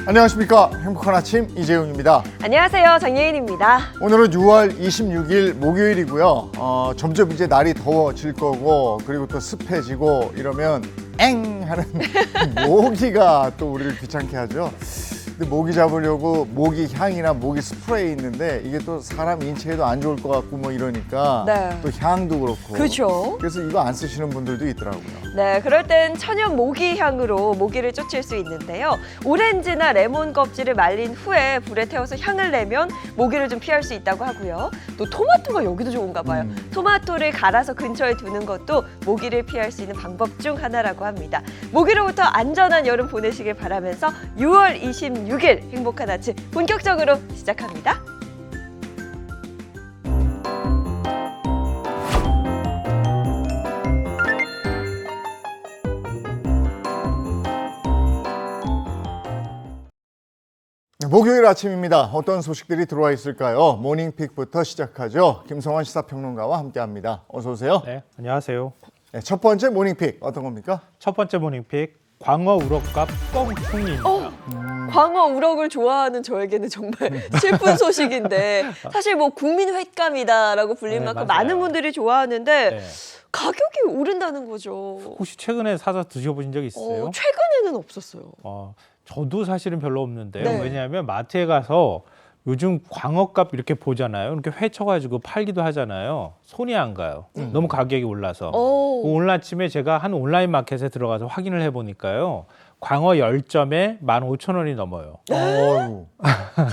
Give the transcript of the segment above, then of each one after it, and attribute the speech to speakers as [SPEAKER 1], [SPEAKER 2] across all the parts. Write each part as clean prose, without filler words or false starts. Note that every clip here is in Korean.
[SPEAKER 1] 안녕하십니까. 행복한 아침 이재용입니다.
[SPEAKER 2] 안녕하세요. 정예인입니다.
[SPEAKER 1] 오늘은 6월 26일 목요일이고요. 점점 이제 날이 더워질 거고 그리고 또 습해지고 이러면 엥 하는 모기가 또 우리를 귀찮게 하죠. 근데 모기 잡으려고 모기 향이나 모기 스프레이 있는데 이게 또 사람 인체에도 안 좋을 것 같고 뭐 이러니까
[SPEAKER 2] 네.
[SPEAKER 1] 또 향도 그렇고
[SPEAKER 2] 그렇죠.
[SPEAKER 1] 그래서 이거 안 쓰시는 분들도 있더라고요.
[SPEAKER 2] 네, 그럴 땐 천연 모기 향으로 모기를 쫓을 수 있는데요. 오렌지나 레몬 껍질을 말린 후에 불에 태워서 향을 내면 모기를 좀 피할 수 있다고 하고요. 또 토마토가 여기도 좋은가 봐요. 토마토를 갈아서 근처에 두는 것도 모기를 피할 수 있는 방법 중 하나라고 합니다. 모기로부터 안전한 여름 보내시길 바라면서 6월 26일 행복한 아침 본격적으로 시작합니다.
[SPEAKER 1] 목요일 아침입니다. 어떤 소식들이 들어와 있을까요? 모닝픽부터 시작하죠. 김성환 시사평론가와 함께합니다. 어서 오세요.
[SPEAKER 3] 네, 안녕하세요.
[SPEAKER 1] 네, 첫 번째 모닝픽 어떤 겁니까?
[SPEAKER 3] 첫 번째 모닝픽 광어 우럭값 뻥충입니다.
[SPEAKER 2] 광어 우럭을 좋아하는 저에게는 정말 슬픈 소식인데 사실 뭐 국민 횟감이다라고 불릴
[SPEAKER 3] 네,
[SPEAKER 2] 만큼
[SPEAKER 3] 맞아요.
[SPEAKER 2] 많은 분들이 좋아하는데
[SPEAKER 3] 네.
[SPEAKER 2] 가격이 오른다는 거죠.
[SPEAKER 3] 혹시 최근에 사서 드셔보신 적 있으세요?
[SPEAKER 2] 최근에는 없었어요.
[SPEAKER 3] 저도 사실은 별로 없는데요.
[SPEAKER 2] 네.
[SPEAKER 3] 왜냐하면 마트에 가서 요즘 광어값 이렇게 보잖아요. 이렇게 회쳐가지고 팔기도 하잖아요. 손이 안 가요. 너무 가격이 올라서. 오늘 아침에 제가 한 온라인 마켓에 들어가서 확인을 해보니까요. 광어 10점에 15,000원이 넘어요.
[SPEAKER 1] 어휴.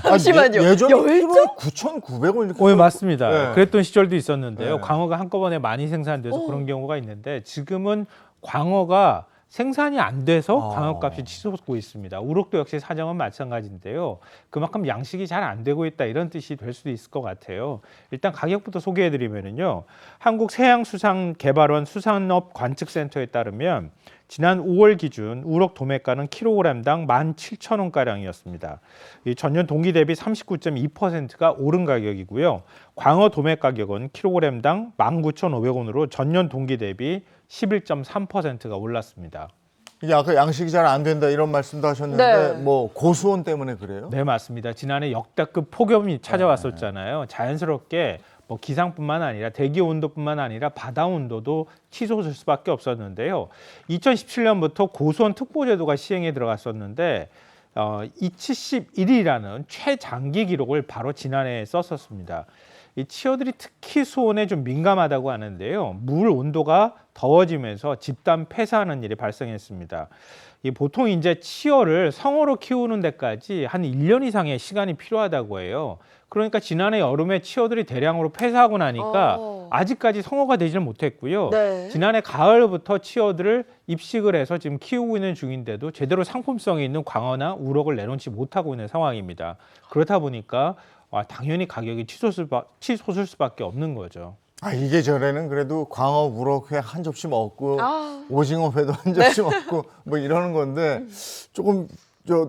[SPEAKER 2] 잠시만요.
[SPEAKER 1] 예전에
[SPEAKER 2] 10점?
[SPEAKER 1] 9,900원 이렇게.
[SPEAKER 3] 네, 맞습니다.
[SPEAKER 1] 네.
[SPEAKER 3] 그랬던 시절도 있었는데요.
[SPEAKER 1] 네.
[SPEAKER 3] 광어가 한꺼번에 많이 생산돼서 그런 경우가 있는데 지금은 광어가 생산이 안 돼서 광어값이 치솟고 있습니다. 우럭도 역시 사정은 마찬가지인데요. 그만큼 양식이 잘 안 되고 있다 이런 뜻이 될 수도 있을 것 같아요. 일단 가격부터 소개해드리면요. 한국해양수산개발원 수산업관측센터에 따르면 지난 5월 기준 우럭 도매가는 킬로그램당 17,000원가량이었습니다. 이 전년 동기 대비 39.2%가 오른 가격이고요. 광어 도매 가격은 킬로그램당 19,500원으로 전년 동기 대비 11.3%가 올랐습니다.
[SPEAKER 1] 이게 아까 양식이 잘 안 된다 이런 말씀도 하셨는데
[SPEAKER 2] 네.
[SPEAKER 1] 뭐 고수온 때문에 그래요?
[SPEAKER 3] 네, 맞습니다. 지난해 역대급 폭염이 찾아왔었잖아요. 자연스럽게 뭐 기상뿐만 아니라 대기 온도뿐만 아니라 바다 온도도 치솟을 수밖에 없었는데요. 2017년부터 고수온 특보제도가 시행에 들어갔었는데 271이라는 최장기 기록을 바로 지난해에 썼었습니다. 이 치어들이 특히 수온에 좀 민감하다고 하는데요. 물 온도가 더워지면서 집단 폐사하는 일이 발생했습니다. 보통 이제 치어를 성어로 키우는 데까지 한 1년 이상의 시간이 필요하다고 해요. 그러니까 지난해 여름에 치어들이 대량으로 폐사하고 나니까 아직까지 성어가 되지는 못했고요.
[SPEAKER 2] 네.
[SPEAKER 3] 지난해 가을부터 치어들을 입식을 해서 지금 키우고 있는 중인데도 제대로 상품성이 있는 광어나 우럭을 내놓지 못하고 있는 상황입니다. 그렇다 보니까 당연히 가격이 치솟을 수밖에 없는 거죠.
[SPEAKER 1] 이게 전에는 그래도 광어 우럭회 한 접시 먹고
[SPEAKER 2] 아.
[SPEAKER 1] 오징어 회도 한 접시 먹고 뭐 이러는 건데 조금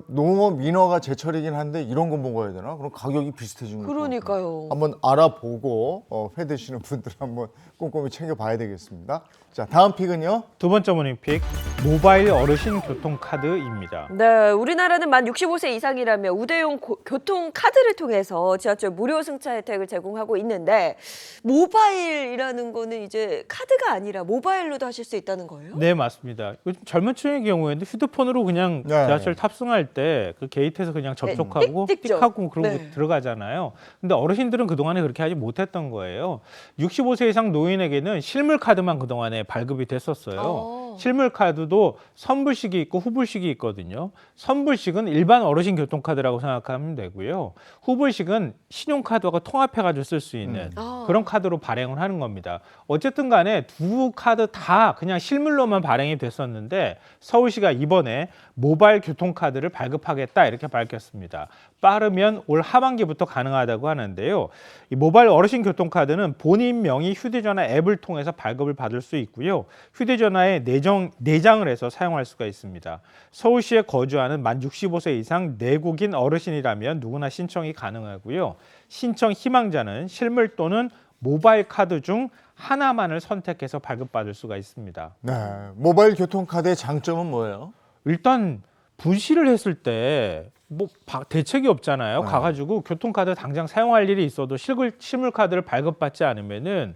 [SPEAKER 1] 농어 민어가 제철이긴 한데 이런 거 먹어야 되나? 그럼 가격이 비슷해진 거
[SPEAKER 2] 그러니까요.
[SPEAKER 1] 한번 알아보고 회 드시는 분들 한번 꼼꼼히 챙겨봐야 되겠습니다. 자, 다음 픽은요.
[SPEAKER 3] 두 번째 모닝픽 모바일 어르신 교통카드입니다.
[SPEAKER 2] 네, 우리나라는 만 65세 이상이라면 우대용 교통카드를 통해서 지하철 무료 승차 혜택을 제공하고 있는데 모바일이라는 거는 이제 카드가 아니라 모바일로도 하실 수 있다는 거예요?
[SPEAKER 3] 네, 맞습니다. 요즘 젊은 층의 경우에는 휴대폰으로 그냥
[SPEAKER 1] 네.
[SPEAKER 3] 지하철 탑승할 때 그 게이트에서 그냥 접촉하고
[SPEAKER 2] 띡 찍죠.
[SPEAKER 3] 띡하고 그러고
[SPEAKER 2] 네.
[SPEAKER 3] 들어가잖아요. 근데 어르신들은 그동안에 그렇게 하지 못했던 거예요. 65세 이상 노인에게는 실물 카드만 그동안에 발급이 됐었어요. 실물 카드도 선불식이 있고 후불식이 있거든요. 선불식은 일반 어르신 교통카드라고 생각하면 되고요. 후불식은 신용카드하고 통합해가지고 쓸 수 있는 그런 카드로 발행을 하는 겁니다. 어쨌든 간에 두 카드 다 그냥 실물로만 발행이 됐었는데 서울시가 이번에 모바일 교통카드를 발급하겠다 이렇게 밝혔습니다. 빠르면 올 하반기부터 가능하다고 하는데요. 이 모바일 어르신 교통카드는 본인 명의 휴대전화 앱을 통해서 발급을 받을 수 있고요. 휴대전화에 내장을 해서 사용할 수가 있습니다. 서울시에 거주하는 만 65세 이상 내국인 어르신이라면 누구나 신청이 가능하고요. 신청 희망자는 실물 또는 모바일 카드 중 하나만을 선택해서 발급받을 수가 있습니다.
[SPEAKER 1] 네, 모바일 교통카드의 장점은 뭐예요?
[SPEAKER 3] 일단 분실을 했을 때 뭐 대책이 없잖아요.
[SPEAKER 1] 네.
[SPEAKER 3] 가가지고 교통카드 당장 사용할 일이 있어도 실물카드를 발급받지 않으면은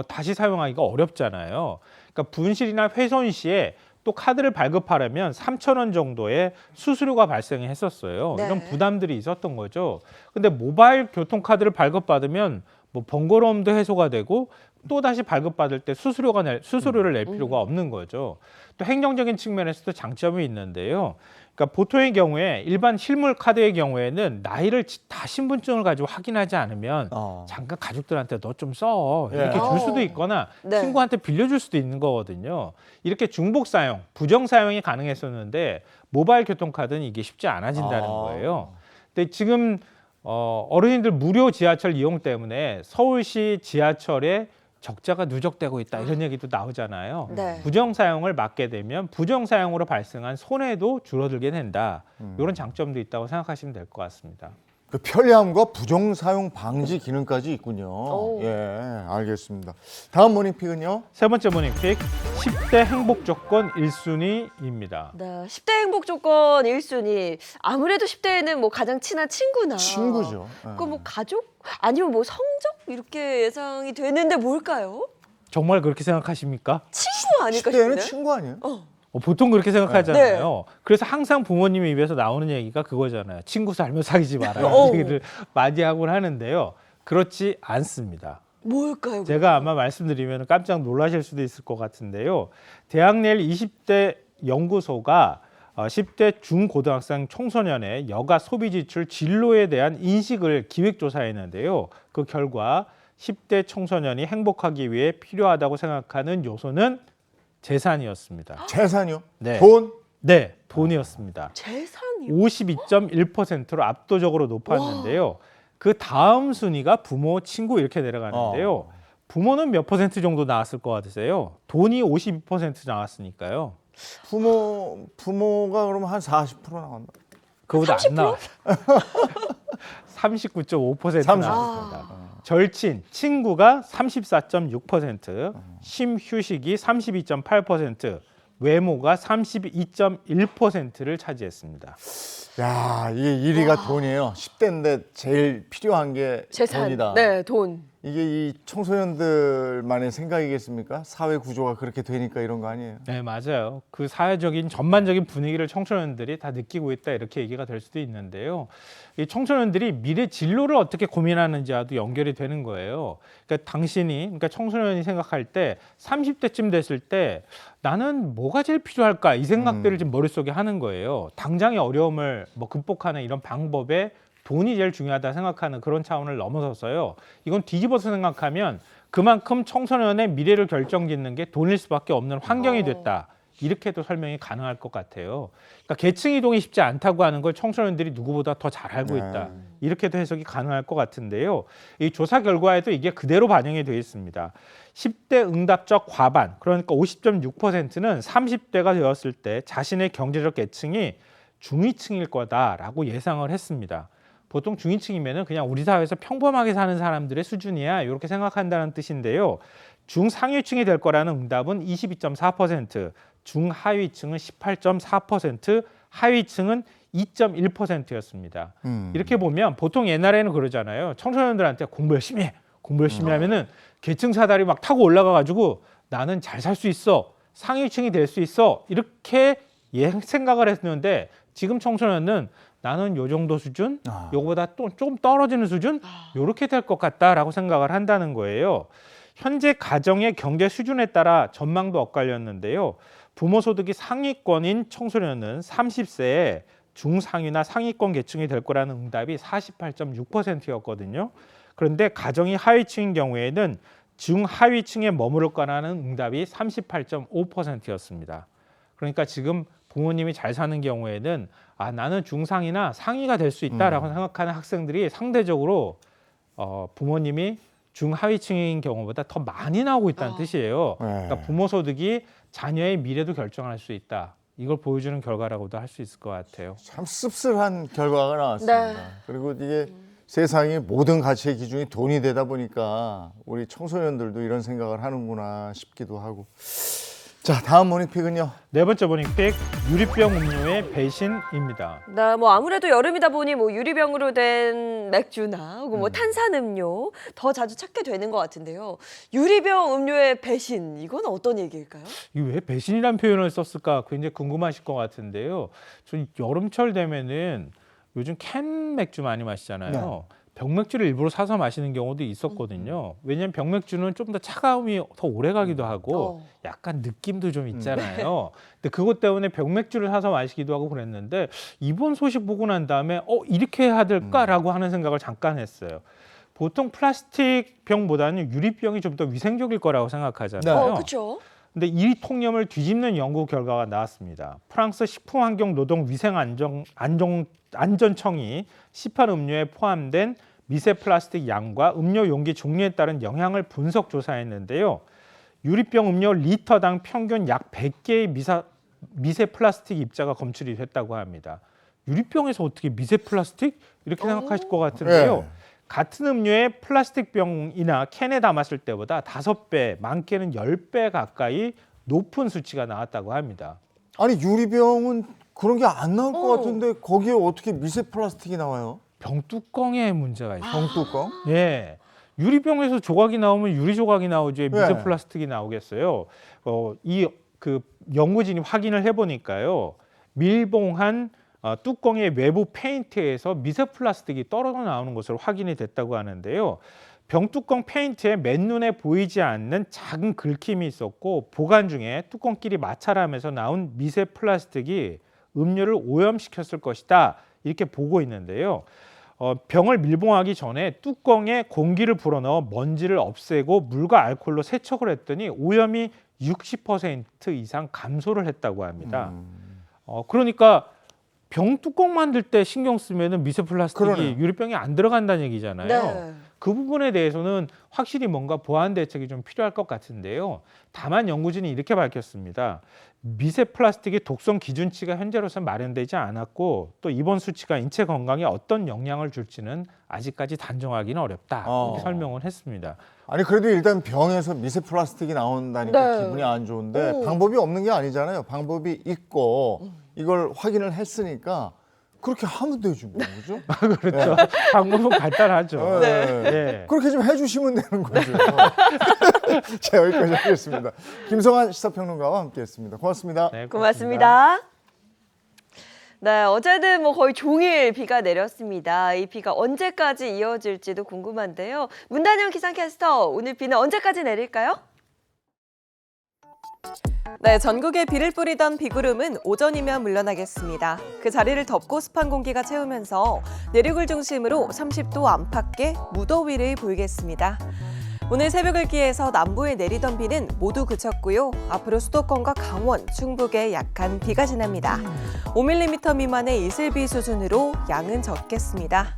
[SPEAKER 3] 다시 사용하기가 어렵잖아요. 그러니까 분실이나 훼손 시에 또 카드를 발급하려면 3,000원 정도의 수수료가 발생했었어요.
[SPEAKER 2] 네.
[SPEAKER 3] 이런 부담들이 있었던 거죠. 근데 모바일 교통카드를 발급받으면 뭐 번거로움도 해소가 되고 또 다시 발급받을 때 수수료를 낼 필요가 없는 거죠. 또 행정적인 측면에서도 장점이 있는데요. 그러니까 보통의 경우에 일반 실물 카드의 경우에는 나이를 다 신분증을 가지고 확인하지 않으면 잠깐 가족들한테 너 좀 써 이렇게
[SPEAKER 1] 예.
[SPEAKER 3] 줄 수도 있거나
[SPEAKER 2] 네.
[SPEAKER 3] 친구한테 빌려줄 수도 있는 거거든요. 이렇게 중복 사용, 부정 사용이 가능했었는데 모바일 교통카드는 이게 쉽지 않아진다는 거예요. 근데 지금 어르신들 무료 지하철 이용 때문에 서울시 지하철에 적자가 누적되고 있다 이런 얘기도 나오잖아요.
[SPEAKER 2] 네.
[SPEAKER 3] 부정 사용을 막게 되면 부정 사용으로 발생한 손해도 줄어들게 된다. 이런 장점도 있다고 생각하시면 될 것 같습니다.
[SPEAKER 1] 그 편리함과 부정 사용 방지 기능까지 있군요.
[SPEAKER 2] 오.
[SPEAKER 1] 예, 알겠습니다. 다음 모닝픽은요?
[SPEAKER 3] 세 번째 모닝픽 10대 행복 조건 1순위입니다.
[SPEAKER 2] 네, 10대 행복 조건 1순위. 아무래도 10대에는 뭐 가장 친한 친구나
[SPEAKER 1] 친구죠. 예.
[SPEAKER 2] 그 뭐 가족 아니면 뭐 성적 이렇게 예상이 되는데 뭘까요?
[SPEAKER 3] 정말 그렇게 생각하십니까?
[SPEAKER 2] 친구 아닐까
[SPEAKER 1] 10대는
[SPEAKER 2] 싶은데.
[SPEAKER 1] 친구 아니에요?
[SPEAKER 3] 보통 그렇게 생각하잖아요.
[SPEAKER 2] 네.
[SPEAKER 3] 그래서 항상 부모님 입에서 나오는 얘기가 그거잖아요. 친구 살면 사귀지 마라.
[SPEAKER 2] 어.
[SPEAKER 3] 이 얘기를 많이 하곤 하는데요. 그렇지 않습니다.
[SPEAKER 2] 뭘까요?
[SPEAKER 3] 제가 아마 말씀드리면 깜짝 놀라실 수도 있을 것 같은데요. 대학내일 20대 연구소가 10대 중고등학생 청소년의 여가 소비 지출 진로에 대한 인식을 기획조사했는데요. 그 결과 10대 청소년이 행복하기 위해 필요하다고 생각하는 요소는 재산이었습니다.
[SPEAKER 1] 재산이요?
[SPEAKER 3] 네.
[SPEAKER 1] 돈?
[SPEAKER 3] 네, 돈이었습니다.
[SPEAKER 2] 재산이요?
[SPEAKER 3] 52.1%로 압도적으로 높았는데요. 그 다음 순위가 부모, 친구 이렇게 내려가는데요. 부모는 몇 퍼센트 정도 나왔을 것 같으세요? 돈이 52% 나왔으니까요.
[SPEAKER 1] 부모가 그러면 한 40% 나간다.
[SPEAKER 3] 그보다
[SPEAKER 2] 30%?
[SPEAKER 3] 안 나왔어요. 39.5%
[SPEAKER 1] 30%.
[SPEAKER 3] 나왔습니다. 절친, 친구가 34.6%, 심휴식이 32.8%, 외모가 32.1%를 차지했습니다.
[SPEAKER 1] 야, 이게 1위가 돈이에요. 10대인데 제일 필요한 게
[SPEAKER 2] 재산.
[SPEAKER 1] 돈이다.
[SPEAKER 2] 네, 돈.
[SPEAKER 1] 이게 이 청소년들만의 생각이겠습니까? 사회 구조가 그렇게 되니까 이런 거 아니에요?
[SPEAKER 3] 네, 맞아요. 그 사회적인 전반적인 분위기를 청소년들이 다 느끼고 있다 이렇게 얘기가 될 수도 있는데요. 이 청소년들이 미래 진로를 어떻게 고민하는지와도 연결이 되는 거예요. 그러니까 그러니까 청소년이 생각할 때 30대쯤 됐을 때 나는 뭐가 제일 필요할까 이 생각들을 지금 머릿속에 하는 거예요. 당장의 어려움을 뭐 극복하는 이런 방법에 돈이 제일 중요하다 생각하는 그런 차원을 넘어섰어요. 이건 뒤집어서 생각하면 그만큼 청소년의 미래를 결정짓는 게 돈일 수밖에 없는 환경이 됐다. 이렇게도 설명이 가능할 것 같아요. 그러니까 계층 이동이 쉽지 않다고 하는 걸 청소년들이 누구보다 더 잘 알고 있다. 이렇게도 해석이 가능할 것 같은데요. 이 조사 결과에도 이게 그대로 반영이 되어 있습니다. 10대 응답자 과반, 그러니까 50.6%는 30대가 되었을 때 자신의 경제적 계층이 중위층일 거다라고 예상을 했습니다. 보통 중위층이면은 그냥 우리 사회에서 평범하게 사는 사람들의 수준이야 이렇게 생각한다는 뜻인데요. 중상위층이 될 거라는 응답은 22.4%, 중하위층은 18.4%, 하위층은 2.1%였습니다. 이렇게 보면 보통 옛날에는 그러잖아요. 청소년들한테 공부 열심히 해. 공부 열심히 하면은 계층 사다리 막 타고 올라가 가지고 나는 잘 살 수 있어. 상위층이 될 수 있어. 이렇게 생각을 했는데 지금 청소년은 나는 요 정도 수준, 요거보다 또 조금 떨어지는 수준, 요렇게 될 것 같다라고 생각을 한다는 거예요. 현재 가정의 경제 수준에 따라 전망도 엇갈렸는데요. 부모 소득이 상위권인 청소년은 30세에 중상위나 상위권 계층이 될 거라는 응답이 48.6%였거든요. 그런데 가정이 하위층인 경우에는 중하위층에 머무를 거라는 응답이 38.5%였습니다. 그러니까 지금 부모님이 잘 사는 경우에는 나는 중상이나 상위가 될 수 있다라고 생각하는 학생들이 상대적으로 부모님이 중하위층인 경우보다 더 많이 나오고 있다는 뜻이에요. 그러니까 부모 소득이 자녀의 미래도 결정할 수 있다. 이걸 보여주는 결과라고도 할 수 있을 것 같아요.
[SPEAKER 1] 참 씁쓸한 결과가 나왔습니다.
[SPEAKER 2] 네.
[SPEAKER 1] 그리고 이게 세상의 모든 가치의 기준이 돈이 되다 보니까 우리 청소년들도 이런 생각을 하는구나 싶기도 하고. 자, 다음 모닝픽은요.
[SPEAKER 3] 네 번째 모닝픽 유리병 음료의 배신입니다.
[SPEAKER 2] 나 뭐 아무래도 여름이다 보니 뭐 유리병으로 된 맥주나 혹은 뭐 탄산음료 더 자주 찾게 되는 것 같은데요. 유리병 음료의 배신 이건 어떤 얘기일까요?
[SPEAKER 3] 이게 왜 배신이란 표현을 썼을까 굉장히 궁금하실 것 같은데요. 저 여름철 되면은 요즘 캔 맥주 많이 마시잖아요.
[SPEAKER 1] 네.
[SPEAKER 3] 병맥주를 일부러 사서 마시는 경우도 있었거든요. 왜냐하면 병맥주는 좀 더 차가움이 더 오래 가기도 하고 약간 느낌도 좀 있잖아요. 근데 그것 때문에 병맥주를 사서 마시기도 하고 그랬는데 이번 소식 보고 난 다음에 이렇게 해야 될까라고 하는 생각을 잠깐 했어요. 보통 플라스틱 병보다는 유리병이 좀 더 위생적일 거라고 생각하잖아요.
[SPEAKER 2] 그렇죠.
[SPEAKER 3] 근데 이 통념을 뒤집는 연구 결과가 나왔습니다. 프랑스 식품환경노동위생안전청이 시판 음료에 포함된 미세 플라스틱 양과 음료 용기 종류에 따른 영향을 분석 조사했는데요. 유리병 음료 리터당 평균 약 100개의 미세 플라스틱 입자가 검출이 됐다고 합니다. 유리병에서 어떻게 미세 플라스틱? 이렇게 생각하실 것 같은데요.
[SPEAKER 1] 네.
[SPEAKER 3] 같은 음료에 플라스틱 병이나 캔에 담았을 때보다 5배, 많게는 10배 가까이 높은 수치가 나왔다고 합니다.
[SPEAKER 1] 아니, 유리병은 그런 게 안 나올 것 같은데 거기에 어떻게 미세 플라스틱이 나와요?
[SPEAKER 3] 병 뚜껑에 문제가 있어요.
[SPEAKER 1] 병뚜껑?
[SPEAKER 3] 예. 유리병에서 조각이 나오면 유리 조각이 나오지 미세
[SPEAKER 1] 네.
[SPEAKER 3] 플라스틱이 나오겠어요. 그 연구진이 확인을 해보니까요. 밀봉한 뚜껑의 외부 페인트에서 미세 플라스틱이 떨어져 나오는 것으로 확인이 됐다고 하는데요. 병뚜껑 페인트에 맨눈에 보이지 않는 작은 긁힘이 있었고 보관 중에 뚜껑끼리 마찰하면서 나온 미세 플라스틱이 음료를 오염시켰을 것이다. 이렇게 보고 있는데요. 병을 밀봉하기 전에 뚜껑에 공기를 불어넣어 먼지를 없애고 물과 알코올로 세척을 했더니 오염이 60% 이상 감소를 했다고 합니다. 그러니까 병 뚜껑 만들 때 신경 쓰면은 미세 플라스틱이
[SPEAKER 1] 그러네요.
[SPEAKER 3] 유리병에 안 들어간다는 얘기잖아요.
[SPEAKER 2] 네.
[SPEAKER 3] 그 부분에 대해서는 확실히 뭔가 보완 대책이 좀 필요할 것 같은데요. 다만 연구진이 이렇게 밝혔습니다. 미세 플라스틱의 독성 기준치가 현재로서는 마련되지 않았고 또 이번 수치가 인체 건강에 어떤 영향을 줄지는 아직까지 단정하기는 어렵다. 이렇게 설명을 했습니다.
[SPEAKER 1] 아니, 그래도 일단 병에서 미세 플라스틱이 나온다니까
[SPEAKER 2] 네.
[SPEAKER 1] 기분이 안 좋은데 방법이 없는 게 아니잖아요. 방법이 있고 이걸 확인을 했으니까 그렇게 하면 되지 뭐, 그죠?
[SPEAKER 3] 그렇죠. 방법은 간단하죠.
[SPEAKER 1] 네.
[SPEAKER 3] 네.
[SPEAKER 1] 그렇게 좀 해주시면 되는 거죠. 자, 여기까지 하겠습니다. 김성환 시사평론가와 함께했습니다. 고맙습니다.
[SPEAKER 3] 네,
[SPEAKER 2] 고맙습니다. 네, 어제는 뭐 거의 종일 비가 내렸습니다. 이 비가 언제까지 이어질지도 궁금한데요. 문단영 기상캐스터, 오늘 비는 언제까지 내릴까요?
[SPEAKER 4] 네, 전국에 비를 뿌리던 비구름은 오전이면 물러나겠습니다. 그 자리를 덮고 습한 공기가 채우면서 내륙을 중심으로 30도 안팎의 무더위를 보이겠습니다. 오늘 새벽을 기해서 남부에 내리던 비는 모두 그쳤고요. 앞으로 수도권과 강원, 충북에 약한 비가 지납니다. 5mm 미만의 이슬비 수준으로 양은 적겠습니다.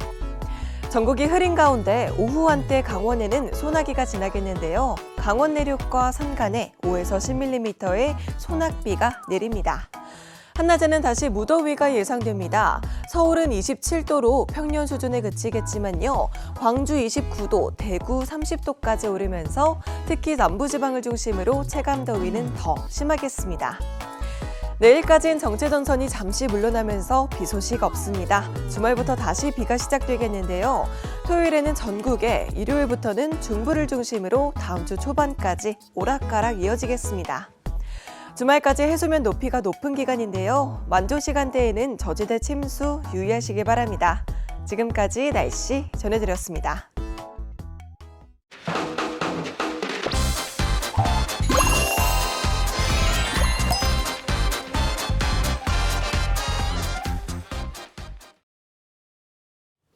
[SPEAKER 4] 전국이 흐린 가운데 오후 한때 강원에는 소나기가 지나겠는데요. 강원 내륙과 산간에 5에서 10mm의 소낙비가 내립니다. 한낮에는 다시 무더위가 예상됩니다. 서울은 27도로 평년 수준에 그치겠지만요. 광주 29도, 대구 30도까지 오르면서 특히 남부지방을 중심으로 체감더위는 더 심하겠습니다. 내일까지는 정체전선이 잠시 물러나면서 비 소식 없습니다. 주말부터 다시 비가 시작되겠는데요. 토요일에는 전국에, 일요일부터는 중부를 중심으로 다음 주 초반까지 오락가락 이어지겠습니다. 주말까지 해수면 높이가 높은 기간인데요. 만조 시간대에는 저지대 침수 유의하시기 바랍니다. 지금까지 날씨 전해드렸습니다.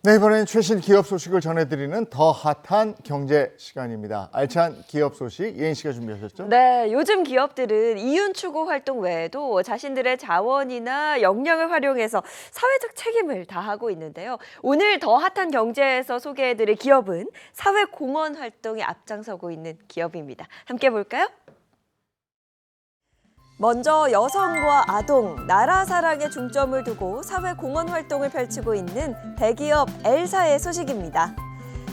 [SPEAKER 1] 네, 이번엔 최신 기업 소식을 전해드리는 더 핫한 경제 시간입니다. 알찬 기업 소식 예인 씨가 준비하셨죠?
[SPEAKER 2] 네, 요즘 기업들은 이윤 추구 활동 외에도 자신들의 자원이나 역량을 활용해서 사회적 책임을 다하고 있는데요. 오늘 더 핫한 경제에서 소개해드릴 기업은 사회공헌 활동에 앞장서고 있는 기업입니다. 함께 볼까요? 먼저 여성과 아동, 나라 사랑에 중점을 두고 사회공헌 활동을 펼치고 있는 대기업 L사의 소식입니다.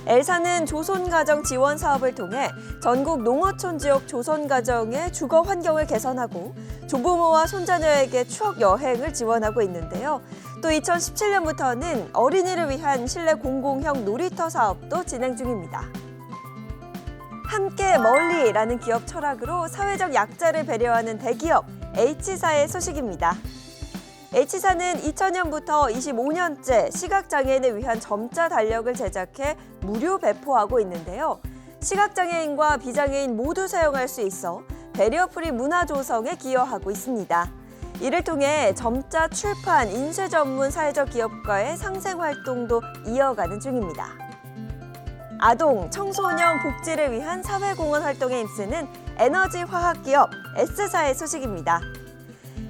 [SPEAKER 2] 엘사는 조선가정 지원 사업을 통해 전국 농어촌 지역 조선가정의 주거 환경을 개선하고 조부모와 손자녀에게 추억 여행을 지원하고 있는데요. 또 2017년부터는 어린이를 위한 실내 공공형 놀이터 사업도 진행 중입니다. 함께 멀리라는 기업 철학으로 사회적 약자를 배려하는 대기업 H사의 소식입니다. H사는 2000년부터 25년째 시각장애인을 위한 점자 달력을 제작해 무료 배포하고 있는데요. 시각장애인과 비장애인 모두 사용할 수 있어 배리어프리 문화 조성에 기여하고 있습니다. 이를 통해 점자 출판, 인쇄 전문 사회적 기업과의 상생 활동도 이어가는 중입니다. 아동, 청소년 복지를 위한 사회공헌 활동에 힘쓰는 에너지 화학 기업 S사의 소식입니다.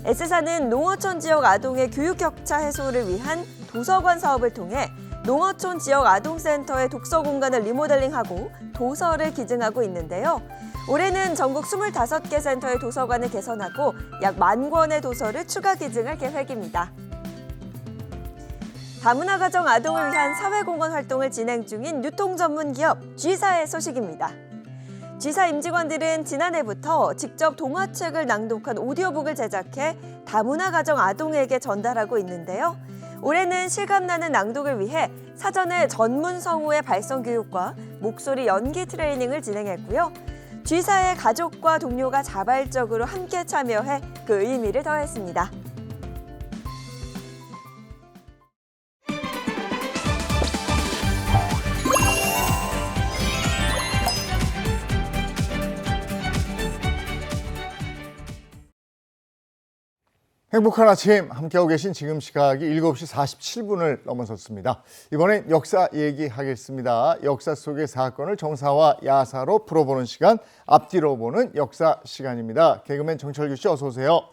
[SPEAKER 2] S사는 농어촌 지역 아동의 교육 격차 해소를 위한 도서관 사업을 통해 농어촌 지역 아동센터의 독서 공간을 리모델링하고 도서를 기증하고 있는데요. 올해는 전국 25개 센터의 도서관을 개선하고 약 10,000권의 도서를 추가 기증할 계획입니다. 다문화 가정 아동을 위한 사회공헌 활동을 진행 중인 유통 전문 기업 G사의 소식입니다. G사 임직원들은 지난해부터 직접 동화책을 낭독한 오디오북을 제작해 다문화 가정 아동에게 전달하고 있는데요. 올해는 실감나는 낭독을 위해 사전에 전문 성우의 발성 교육과 목소리 연기 트레이닝을 진행했고요. G사의 가족과 동료가 자발적으로 함께 참여해 그 의미를 더했습니다.
[SPEAKER 1] 행복한 아침 함께하고 계신 지금 시각이 7시 47분을 넘어섰습니다. 이번엔 역사 얘기하겠습니다. 역사 속의 사건을 정사와 야사로 풀어보는 시간, 앞뒤로 보는 역사 시간입니다. 개그맨 정철규 씨 어서 오세요.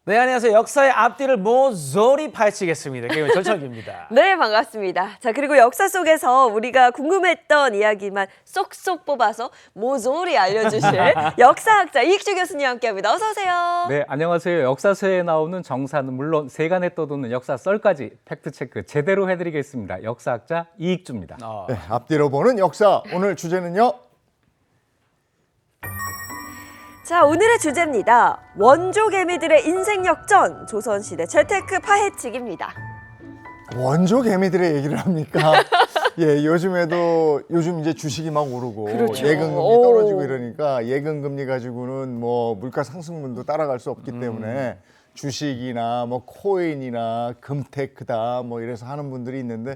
[SPEAKER 5] 네, 안녕하세요. 역사의 앞뒤를 모조리 파헤치겠습니다. 개그맨 전철기입니다.
[SPEAKER 2] 네, 반갑습니다. 자, 그리고 역사 속에서 우리가 궁금했던 이야기만 쏙쏙 뽑아서 모조리 알려주실 역사학자 이익주 교수님 함께합니다. 어서 오세요.
[SPEAKER 6] 네, 안녕하세요. 역사서에 나오는 정사는 물론 세간에 떠도는 역사 썰까지 팩트체크 제대로 해드리겠습니다. 역사학자 이익주입니다.
[SPEAKER 1] 네, 앞뒤로 보는 역사, 오늘 주제는요.
[SPEAKER 2] 자, 오늘의 주제입니다. 원조 개미들의 인생 역전, 조선시대 재테크 파헤치기입니다.
[SPEAKER 1] 원조 개미들의 얘기를 합니까? 예, 요즘 이제 주식이 막 오르고
[SPEAKER 2] 그렇죠.
[SPEAKER 1] 예금금리
[SPEAKER 2] 오.
[SPEAKER 1] 떨어지고 이러니까 예금금리 가지고는 뭐 물가 상승분도 따라갈 수 없기 때문에 주식이나 뭐 코인이나 금테크다 뭐 이래서 하는 분들이 있는데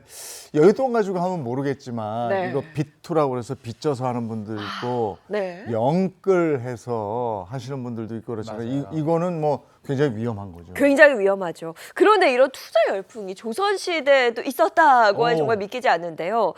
[SPEAKER 1] 여윳돈 가지고 하면 모르겠지만
[SPEAKER 2] 네.
[SPEAKER 1] 이거 빚투라고 그래서 빚져서 하는 분들 있고
[SPEAKER 2] 네.
[SPEAKER 1] 영끌해서 하시는 분들도 있고 그렇잖아요. 이거는 뭐 굉장히 위험한 거죠.
[SPEAKER 2] 굉장히 위험하죠. 그런데 이런 투자 열풍이 조선시대에도 있었다고 하면
[SPEAKER 6] 오.
[SPEAKER 2] 정말 믿기지 않는데요.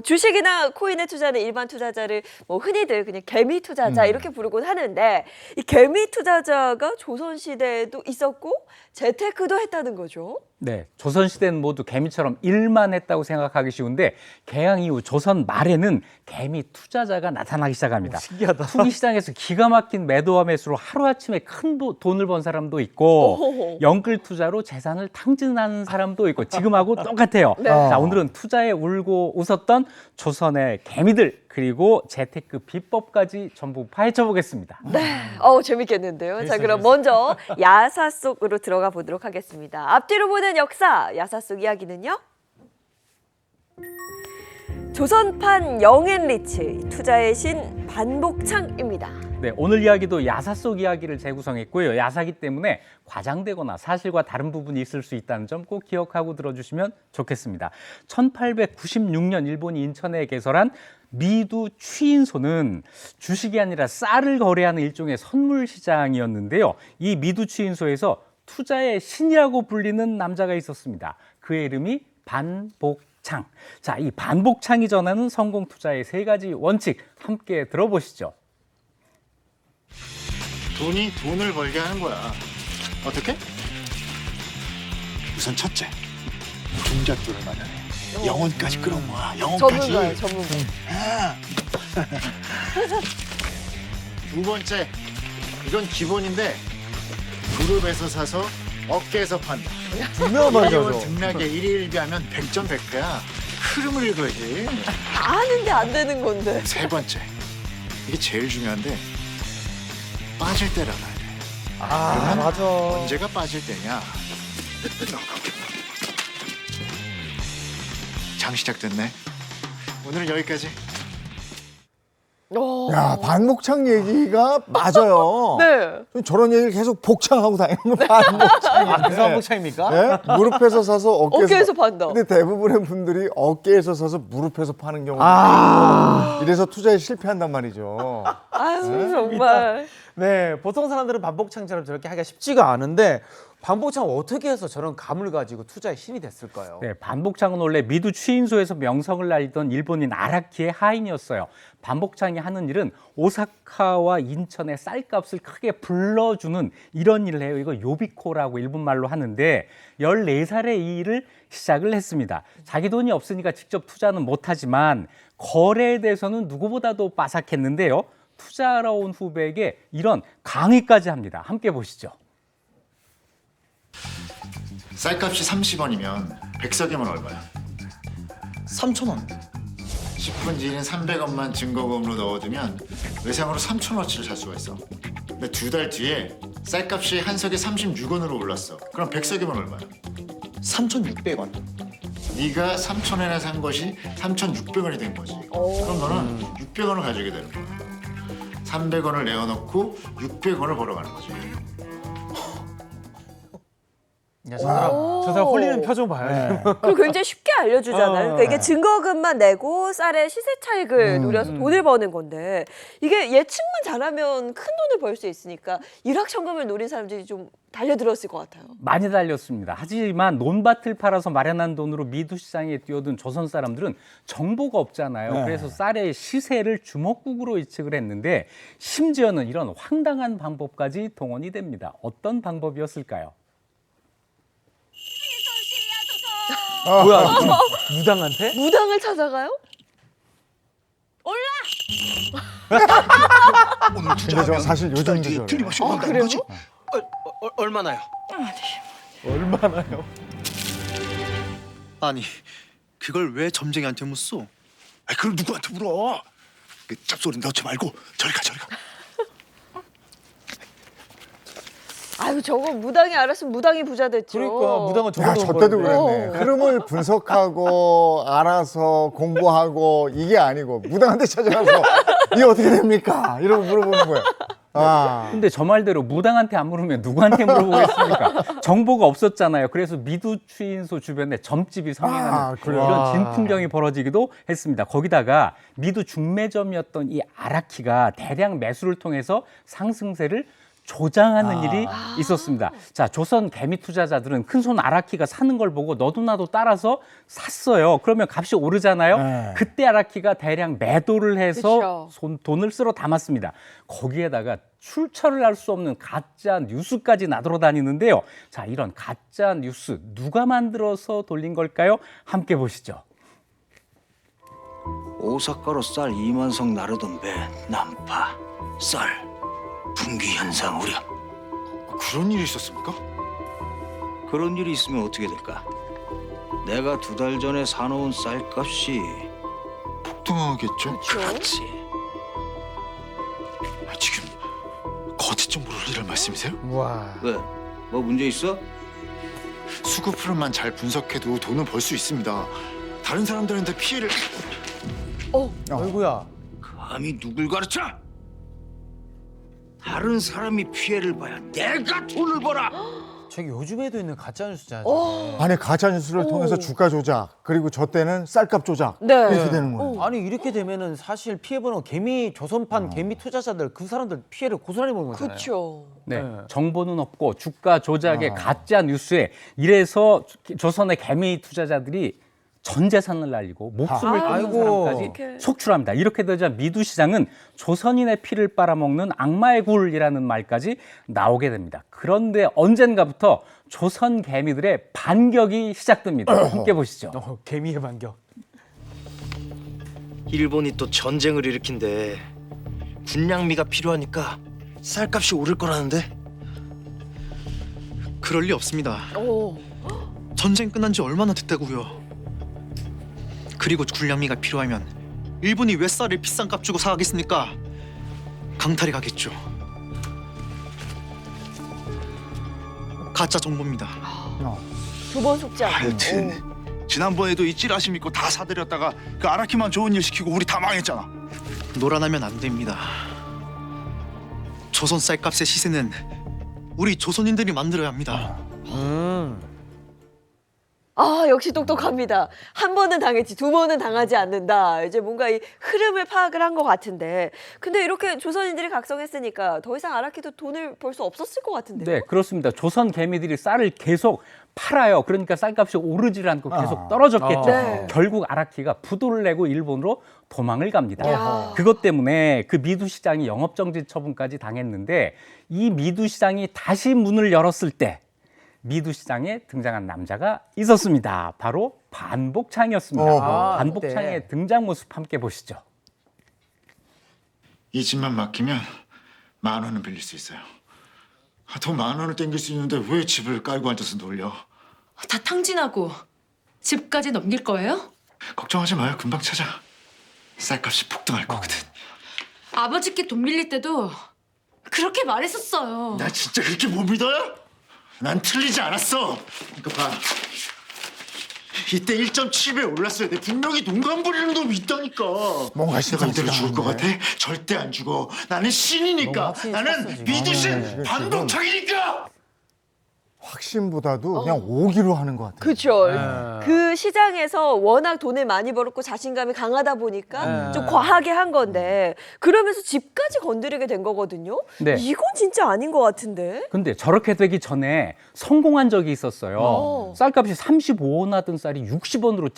[SPEAKER 2] 주식이나 코인에 투자하는 일반 투자자를 뭐 흔히들 그냥 개미 투자자 이렇게 부르곤 하는데 이 개미 투자자가 조선시대에도 있었고 재테크도 했다는 거죠.
[SPEAKER 6] 네, 조선시대는 모두 개미처럼 일만 했다고 생각하기 쉬운데 개항 이후 조선 말에는 개미 투자자가 나타나기 시작합니다.
[SPEAKER 5] 신기하다.
[SPEAKER 6] 투기 시장에서 기가 막힌 매도와 매수로 하루아침에 큰 돈을 번 사람도 있고
[SPEAKER 2] 오호호.
[SPEAKER 6] 영끌 투자로 재산을 탕진하는 사람도 있고 지금하고 똑같아요.
[SPEAKER 2] 네.
[SPEAKER 6] 자, 오늘은 투자에 울고 웃었던 조선의 개미들 그리고 재테크 비법까지 전부 파헤쳐 보겠습니다.
[SPEAKER 2] 재밌겠는데요. 자, 그럼 먼저 야사 속으로 들어가 보도록 하겠습니다. 앞뒤로 보는 역사, 야사 속 이야기는요. 조선판 영앤리치, 투자의 신 반복창입니다.
[SPEAKER 6] 네, 오늘 이야기도 야사 속 이야기를 재구성했고요. 야사기 때문에 과장되거나 사실과 다른 부분이 있을 수 있다는 점 꼭 기억하고 들어주시면 좋겠습니다. 1896년 일본이 인천에 개설한 미두 취인소는 주식이 아니라 쌀을 거래하는 일종의 선물 시장이었는데요. 이 미두 취인소에서 투자의 신이라고 불리는 남자가 있었습니다. 그의 이름이 반복창. 자, 이 반복창이 전하는 성공 투자의 3가지 원칙 함께 들어보시죠.
[SPEAKER 7] 돈이 돈을 벌게 하는 거야. 어떻게? 우선 첫째, 종잣돈을 마련해. 영혼까지 끌어모아. 영혼까지.
[SPEAKER 2] 전문가예요, 전문가.
[SPEAKER 7] 아. 두 번째, 이건 기본인데 그룹에서 사서 업계에서 판다.
[SPEAKER 1] 분명하죠.
[SPEAKER 7] 미리온 등락에 일일비하면 100점 100패야. 흐름을 읽어야지.
[SPEAKER 2] 아는데 안 되는 건데.
[SPEAKER 7] 세 번째, 이게 제일 중요한데 빠질 때를 알아야 돼.
[SPEAKER 5] 아, 맞아.
[SPEAKER 7] 언제가 빠질 때냐? 장 시작됐네. 오늘은 여기까지.
[SPEAKER 1] 야, 반복창 얘기가 맞아요.
[SPEAKER 2] 네.
[SPEAKER 1] 저런 얘기를 계속 복창하고 다니는 건 반복창이에요.
[SPEAKER 5] 아, 그래서 한복 차입니까?
[SPEAKER 1] 네? 무릎에서 사서
[SPEAKER 2] 어깨에서 판다.
[SPEAKER 1] 근데 대부분의 분들이 어깨에서 사서 무릎에서 파는 경우가 있고 이래서 투자에 실패한단 말이죠.
[SPEAKER 2] 아유, 정말.
[SPEAKER 5] 네, 보통 사람들은 반복창처럼 저렇게 하기가 쉽지가 않은데 반복창 어떻게 해서 저런 감을 가지고 투자에 힘이 됐을까요?
[SPEAKER 6] 네, 반복창은 원래 미두 추인소에서 명성을 날리던 일본인 아라키의 하인이었어요. 반복창이 하는 일은 오사카와 인천의 쌀값을 크게 불러주는 이런 일을 해요. 이거 요비코라고 일본말로 하는데 14살에 이 일을 시작을 했습니다. 자기 돈이 없으니까 직접 투자는 못하지만 거래에 대해서는 누구보다도 빠삭했는데요. 투자하러 온 후배에게 이런 강의까지 합니다. 함께 보시죠.
[SPEAKER 7] 쌀값이 30원이면 백석이면 얼마야?
[SPEAKER 8] 3,000원.
[SPEAKER 7] 10분 뒤에는 300원만 증거보험으로 넣어두면 외상으로 3,000원어치를 살 수가 있어. 근데 2달 뒤에 쌀값이 한 석에 36원으로 올랐어. 그럼 백석이면 얼마야?
[SPEAKER 8] 3,600원.
[SPEAKER 7] 네가 3,000원에 산 것이 3,600원이 된 거지. 그럼 너는 600원을 가지게 되는 거야. 300원을 내어놓고 600원을 벌어가는 거지.
[SPEAKER 5] 야, 저 사람 홀리는 표정 봐요.
[SPEAKER 2] 그리고 굉장히 쉽게 알려주잖아요. 그러니까 이게 증거금만 내고 쌀의 시세 차익을 노려서 돈을 버는 건데 이게 예측만 잘하면 큰 돈을 벌 수 있으니까 일확천금을 노린 사람들이 좀 달려들었을 것 같아요.
[SPEAKER 6] 많이 달렸습니다. 하지만 논밭을 팔아서 마련한 돈으로 미두 시장에 뛰어든 조선 사람들은 정보가 없잖아요. 그래서 쌀의 시세를 주먹국으로 예측을 했는데 심지어는 이런 황당한 방법까지 동원이 됩니다. 어떤 방법이었을까요?
[SPEAKER 5] 뭐야, 무당한테?
[SPEAKER 2] 무당을 찾아가요?
[SPEAKER 7] 오늘
[SPEAKER 1] 근데 저 사실 요즘도
[SPEAKER 7] 뒤에
[SPEAKER 1] 저래요.
[SPEAKER 7] 틀림없이 온다는
[SPEAKER 2] 그래요?
[SPEAKER 7] 거지?
[SPEAKER 8] 얼마나요?
[SPEAKER 5] 얼마나요?
[SPEAKER 8] 아니, 그걸 왜 점쟁이한테 묻소?
[SPEAKER 7] 아, 그걸 누구한테 물어? 그 짭소리 넣지 말고 저리 가, 저리 가.
[SPEAKER 2] 아유, 저거 무당이 알았으면 무당이 부자 됐죠.
[SPEAKER 5] 그러니까 무당은
[SPEAKER 1] 야,
[SPEAKER 5] 저거
[SPEAKER 1] 저 때도
[SPEAKER 5] 거는데.
[SPEAKER 1] 그랬네. 흐름을 분석하고 알아서 공부하고 이게 아니고 무당한테 찾아가서 이게 어떻게 됩니까? 이러고 물어보는 거예요. 아,
[SPEAKER 6] 근데 저 말대로 무당한테 안 물으면 누구한테 물어보겠습니까? 정보가 없었잖아요. 그래서 미두 추인소 주변에 점집이 성행하는
[SPEAKER 1] 그래요?
[SPEAKER 6] 이런 진풍경이 벌어지기도 했습니다. 거기다가 미두 중매점이었던 이 아라키가 대량 매수를 통해서 상승세를 조장하는 일이 있었습니다. 자, 조선 개미 투자자들은 큰손 아라키가 사는 걸 보고 너도 나도 따라서 샀어요. 그러면 값이 오르잖아요.
[SPEAKER 1] 네.
[SPEAKER 6] 그때 아라키가 대량 매도를 해서
[SPEAKER 2] 그쵸.
[SPEAKER 6] 돈을 쓸어 담았습니다. 거기에다가 출처를 알 수 없는 가짜 뉴스까지 나돌아다니는데요. 자, 이런 가짜 뉴스 누가 만들어서 돌린 걸까요? 함께 보시죠.
[SPEAKER 9] 오사카로 쌀 2만 석 나르던 배 난파 쌀 분기 현상 우려.
[SPEAKER 7] 그런 일이 있었습니까?
[SPEAKER 9] 그런 일이 있으면 어떻게 될까? 내가 2달 전에 사놓은 쌀값이
[SPEAKER 7] 폭등하겠죠?
[SPEAKER 9] 그렇지.
[SPEAKER 7] 아, 지금 거짓 정보를 이럴 말씀이세요?
[SPEAKER 5] 우와.
[SPEAKER 9] 왜? 뭐 문제 있어?
[SPEAKER 7] 수급 흐름만 잘 분석해도 돈은 벌 수 있습니다. 다른 사람들한테 피해를
[SPEAKER 5] 아이고야.
[SPEAKER 9] 감히 누굴 가르쳐? 다른 사람이 피해를 봐야 내가 돈을 벌어.
[SPEAKER 5] 저기 요즘에도 있는 가짜 뉴스잖아요.
[SPEAKER 1] 아니 가짜 뉴스를 통해서 주가 조작 그리고 저 때는 쌀값 조작
[SPEAKER 2] 네.
[SPEAKER 1] 이렇게 되는 거예요.
[SPEAKER 5] 아니 이렇게 되면은 사실 피해보는 개미 조선판 개미 투자자들 그 사람들 피해를 고스란히 보는 거잖아요.
[SPEAKER 2] 그렇죠.
[SPEAKER 6] 네,
[SPEAKER 5] 네.
[SPEAKER 6] 정보는 없고 주가 조작의 가짜 뉴스에 이래서 조선의 개미 투자자들이 전 재산을 날리고 목숨을 끊는
[SPEAKER 5] 아이고.
[SPEAKER 6] 사람까지
[SPEAKER 2] 어떡해. 속출합니다.
[SPEAKER 6] 이렇게 되자 미두 시장은 조선인의 피를 빨아먹는 악마의 굴이라는 말까지 나오게 됩니다. 그런데 언젠가부터 조선 개미들의 반격이 시작됩니다. 함께 보시죠.
[SPEAKER 5] 개미의 반격.
[SPEAKER 8] 일본이 또 전쟁을 일으킨대. 군량미가 필요하니까 쌀값이 오를 거라는데. 그럴 리 없습니다.
[SPEAKER 2] 오.
[SPEAKER 8] 전쟁 끝난 지 얼마나 됐다고요.
[SPEAKER 10] 그리고 군량미가 필요하면 일본이 왜 쌀을 비싼 값 주고 사가겠습니까? 강탈해 가겠죠. 가짜 정보입니다.
[SPEAKER 2] 두 번 속지 않고.
[SPEAKER 11] 하여튼 지난번에도 이 찌라시 믿고 다 사들였다가 그 아라키만 좋은 일 시키고 우리 다 망했잖아.
[SPEAKER 10] 노란하면 안 됩니다. 조선 쌀값의 시세는 우리 조선인들이 만들어야 합니다.
[SPEAKER 2] 아, 역시 똑똑합니다. 한 번은 당했지, 두 번은 당하지 않는다. 이제 뭔가 이 흐름을 파악을 한 것 같은데. 근데 이렇게 조선인들이 각성했으니까 더 이상 아라키도 돈을 벌 수 없었을 것 같은데요?
[SPEAKER 6] 네, 그렇습니다. 조선 개미들이 쌀을 계속 팔아요. 그러니까 쌀값이 오르질 않고 계속 떨어졌겠죠.
[SPEAKER 2] 네.
[SPEAKER 6] 결국 아라키가 부도를 내고 일본으로 도망을 갑니다.
[SPEAKER 2] 야.
[SPEAKER 6] 그것 때문에 그 미두 시장이 영업정지 처분까지 당했는데 이 미두 시장이 다시 문을 열었을 때 미두 시장에 등장한 남자가 있었습니다. 바로 반복창이었습니다.
[SPEAKER 1] 어허.
[SPEAKER 6] 반복창의 등장 모습 함께 보시죠.
[SPEAKER 7] 이 집만 맡기면 10,000원은 빌릴 수 있어요. 더 10,000원을 땡길 수 있는데 왜 집을 깔고 앉아서 놀려?
[SPEAKER 12] 다 탕진하고 집까지 넘길 거예요?
[SPEAKER 7] 걱정하지 마요. 금방 찾아. 쌀값이 폭등할 거거든.
[SPEAKER 12] 아버지께 돈 빌릴 때도 그렇게 말했었어요.
[SPEAKER 7] 나 진짜 그렇게 못 믿어요? 난 틀리지 않았어. 이거 봐. 이때 1.7배 올랐어야 돼. 분명히 농간 부리는 놈이 있다니까.
[SPEAKER 1] 뭔가
[SPEAKER 7] 내가
[SPEAKER 1] 심상치가
[SPEAKER 7] 이대로 죽을 것 같아?
[SPEAKER 1] 않은데.
[SPEAKER 7] 절대 안 죽어. 나는 신이니까. 나는 믿으신 반복창이니까.
[SPEAKER 1] 확신보다도 그냥 오기로 하는 것 같아요.
[SPEAKER 2] 그렇죠. 그 시장에서 워낙 돈을 많이 벌었고 자신감이 강하다 보니까 좀 과하게 한 건데 그러면서 집까지 건드리게 된 거거든요.
[SPEAKER 6] 네.
[SPEAKER 2] 이건 진짜 아닌 것 같은데.
[SPEAKER 6] 근데 저렇게 되기 전에 성공한 적이 있었어요. 쌀값이 35원 하던 쌀이 60원으로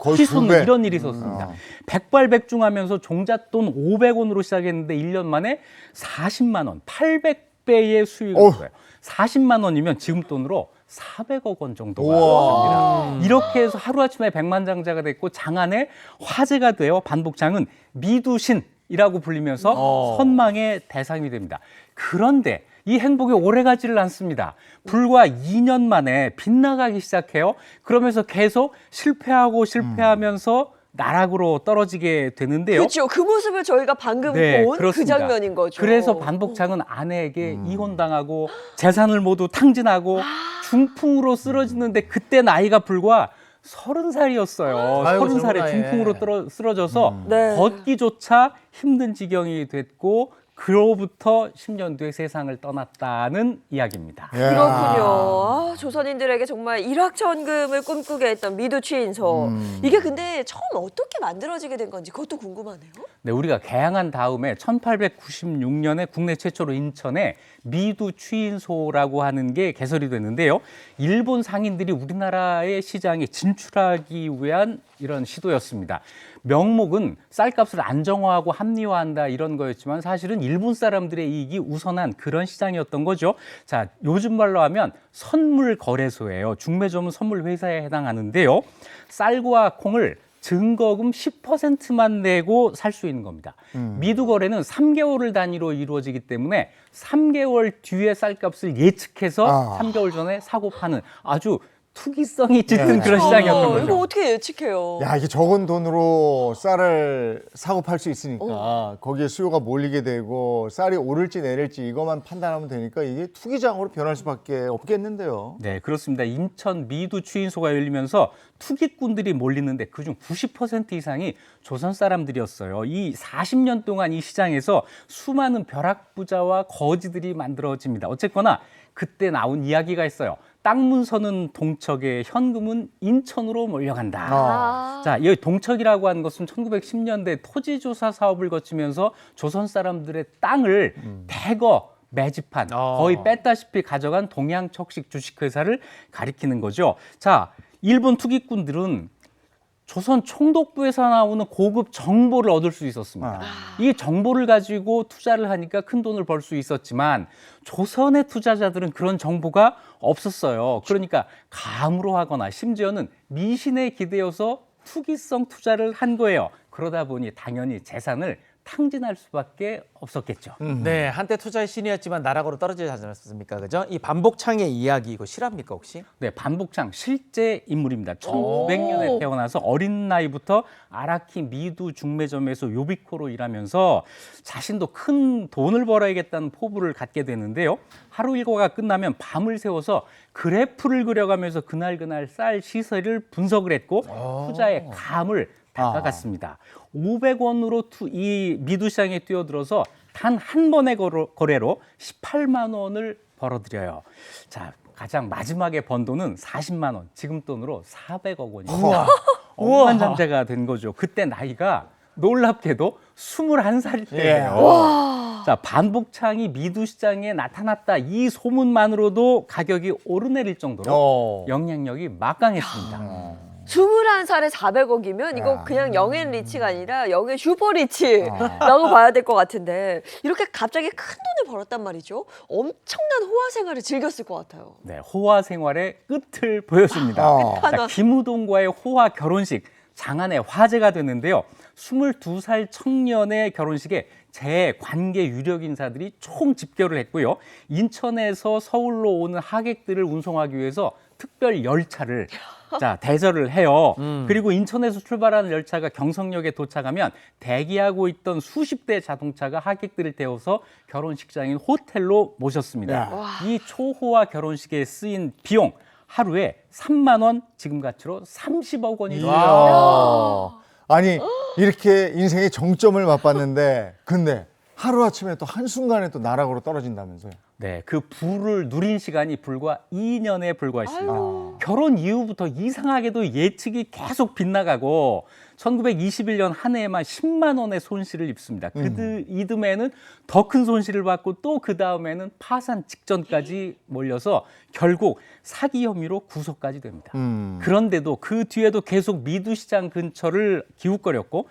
[SPEAKER 1] 거의
[SPEAKER 6] 치솟는
[SPEAKER 1] 두 배.
[SPEAKER 6] 이런 일이 있었습니다. 백발백중하면서 종잣돈 500원으로 시작했는데 1년 만에 40만 원, 800배의 수익을 얻어요. 40만 원이면 지금 돈으로 400억 원 정도가 됩니다. 이렇게 해서 하루아침에 백만장자가 됐고 장안의 화제가 되어 반복창은 미두신이라고 불리면서 선망의 대상이 됩니다. 그런데 이 행복이 오래가지를 않습니다. 불과 2년 만에 빗나가기 시작해요. 그러면서 계속 실패하면서 나락으로 떨어지게 되는데요.
[SPEAKER 2] 그렇죠. 그 모습을 저희가 방금
[SPEAKER 6] 네,
[SPEAKER 2] 본 그
[SPEAKER 6] 그렇습니다.
[SPEAKER 2] 장면인 거죠.
[SPEAKER 6] 그래서 반복창은 아내에게 이혼당하고 재산을 모두 탕진하고 중풍으로 쓰러지는데 그때 나이가 불과 30살이었어요.
[SPEAKER 5] 아이고,
[SPEAKER 6] 30살에
[SPEAKER 5] 젊은
[SPEAKER 6] 중풍으로 쓰러져서
[SPEAKER 2] 네.
[SPEAKER 6] 걷기조차 힘든 지경이 됐고 그로부터 10년 뒤에 세상을 떠났다는 이야기입니다.
[SPEAKER 1] 예.
[SPEAKER 2] 그렇군요. 아, 조선인들에게 정말 일확천금을 꿈꾸게 했던 미두 추인소. 이게 근데 처음 어떻게 만들어지게 된 건지 그것도 궁금하네요.
[SPEAKER 6] 네, 우리가 개항한 다음에 1896년에 국내 최초로 인천에 미두 추인소라고 하는 게 개설이 됐는데요. 일본 상인들이 우리나라의 시장에 진출하기 위한 이런 시도였습니다. 명목은 쌀값을 안정화하고 합리화한다 이런 거였지만 사실은 일본 사람들의 이익이 우선한 그런 시장이었던 거죠. 자, 요즘 말로 하면 선물 거래소예요. 중매점은 선물 회사에 해당하는데요. 쌀과 콩을 증거금 10%만 내고 살 수 있는 겁니다. 미두 거래는 3개월을 단위로 이루어지기 때문에 3개월 뒤에 쌀값을 예측해서 3개월 전에 사고 파는 아주 투기성이 짙은 그런 시장이었던 거죠.
[SPEAKER 2] 이거 어떻게 예측해요?
[SPEAKER 1] 야, 이게 적은 돈으로 쌀을 사고 팔 수 있으니까 거기에 수요가 몰리게 되고 쌀이 오를지 내릴지 이것만 판단하면 되니까 이게 투기장으로 변할 수밖에 없겠는데요.
[SPEAKER 6] 네, 그렇습니다. 인천 미두 추인소가 열리면서 투기꾼들이 몰리는데 그중 90% 이상이 조선 사람들이었어요. 이 40년 동안 이 시장에서 수많은 벼락부자와 거지들이 만들어집니다. 어쨌거나 그때 나온 이야기가 있어요. 땅 문서는 동척에 현금은 인천으로 몰려간다. 자, 이 동척이라고 하는 것은 1910년대 토지조사 사업을 거치면서 조선 사람들의 땅을 대거 매집한 거의 뺐다시피 가져간 동양척식 주식회사를 가리키는 거죠. 자, 일본 투기꾼들은 조선 총독부에서 나오는 고급 정보를 얻을 수 있었습니다. 이 정보를 가지고 투자를 하니까 큰 돈을 벌 수 있었지만 조선의 투자자들은 그런 정보가 없었어요. 그러니까 감으로 하거나 심지어는 미신에 기대어서 투기성 투자를 한 거예요. 그러다 보니 당연히 재산을 탕진할 수밖에 없었겠죠.
[SPEAKER 5] 네, 한때 투자의 신이었지만 나락으로 떨어지지 않았습니까? 그죠? 이 반복창의 이야기 이거 실합니까 혹시?
[SPEAKER 6] 네, 반복창 실제 인물입니다. 1900년에 태어나서 어린 나이부터 아라키 미두 중매점에서 요비코로 일하면서 자신도 큰 돈을 벌어야겠다는 포부를 갖게 되는데요. 하루 일과가 끝나면 밤을 새워서 그래프를 그려가면서 그날 쌀 시세를 분석을 했고 투자의 감을 닦아갔습니다. 500원으로 이 미두 시장에 뛰어들어서 단 한 번의 거래로 18만 원을 벌어들여요. 자, 가장 마지막에 번 돈은 40만 원, 지금 돈으로 400억 원입니다. 억만장자가 된 거죠. 그때 나이가 놀랍게도 21살일 때예요. 자, 반복창이 미두 시장에 나타났다. 이 소문만으로도 가격이 오르내릴 정도로 영향력이 막강했습니다.
[SPEAKER 2] 21살에 400억이면 이거 그냥 영앤 리치가 아니라 영앤 슈퍼 리치라고 봐야 될 것 같은데 이렇게 갑자기 큰 돈을 벌었단 말이죠. 엄청난 호화 생활을 즐겼을 것 같아요.
[SPEAKER 6] 네, 호화 생활의 끝을 보여줍니다. 자, 김우동과의 호화 결혼식 장안의 화제가 됐는데요. 22살 청년의 결혼식에 재관계 유력 인사들이 총 집결을 했고요. 인천에서 서울로 오는 하객들을 운송하기 위해서 특별 열차를 대절을 해요. 그리고 인천에서 출발하는 열차가 경성역에 도착하면 대기하고 있던 수십 대 자동차가 하객들을 태워서 결혼식장인 호텔로 모셨습니다. 이 초호화 결혼식에 쓰인 비용 하루에 3만 원, 지금 가치로 30억 원이 들어요.
[SPEAKER 1] 아니 이렇게 인생의 정점을 맛봤는데 근데 하루아침에 또 한순간에 또 나락으로 떨어진다면서요.
[SPEAKER 6] 네, 그 부를 누린 시간이 불과 2년에 불과했습니다. 결혼 이후부터 이상하게도 예측이 계속 빗나가고 1921년 한 해에만 10만 원의 손실을 입습니다. 이듬해에는 더 큰 손실을 받고 또 그 다음에는 파산 직전까지 몰려서 결국 사기 혐의로 구속까지 됩니다. 그런데도 그 뒤에도 계속 미두시장 근처를 기웃거렸고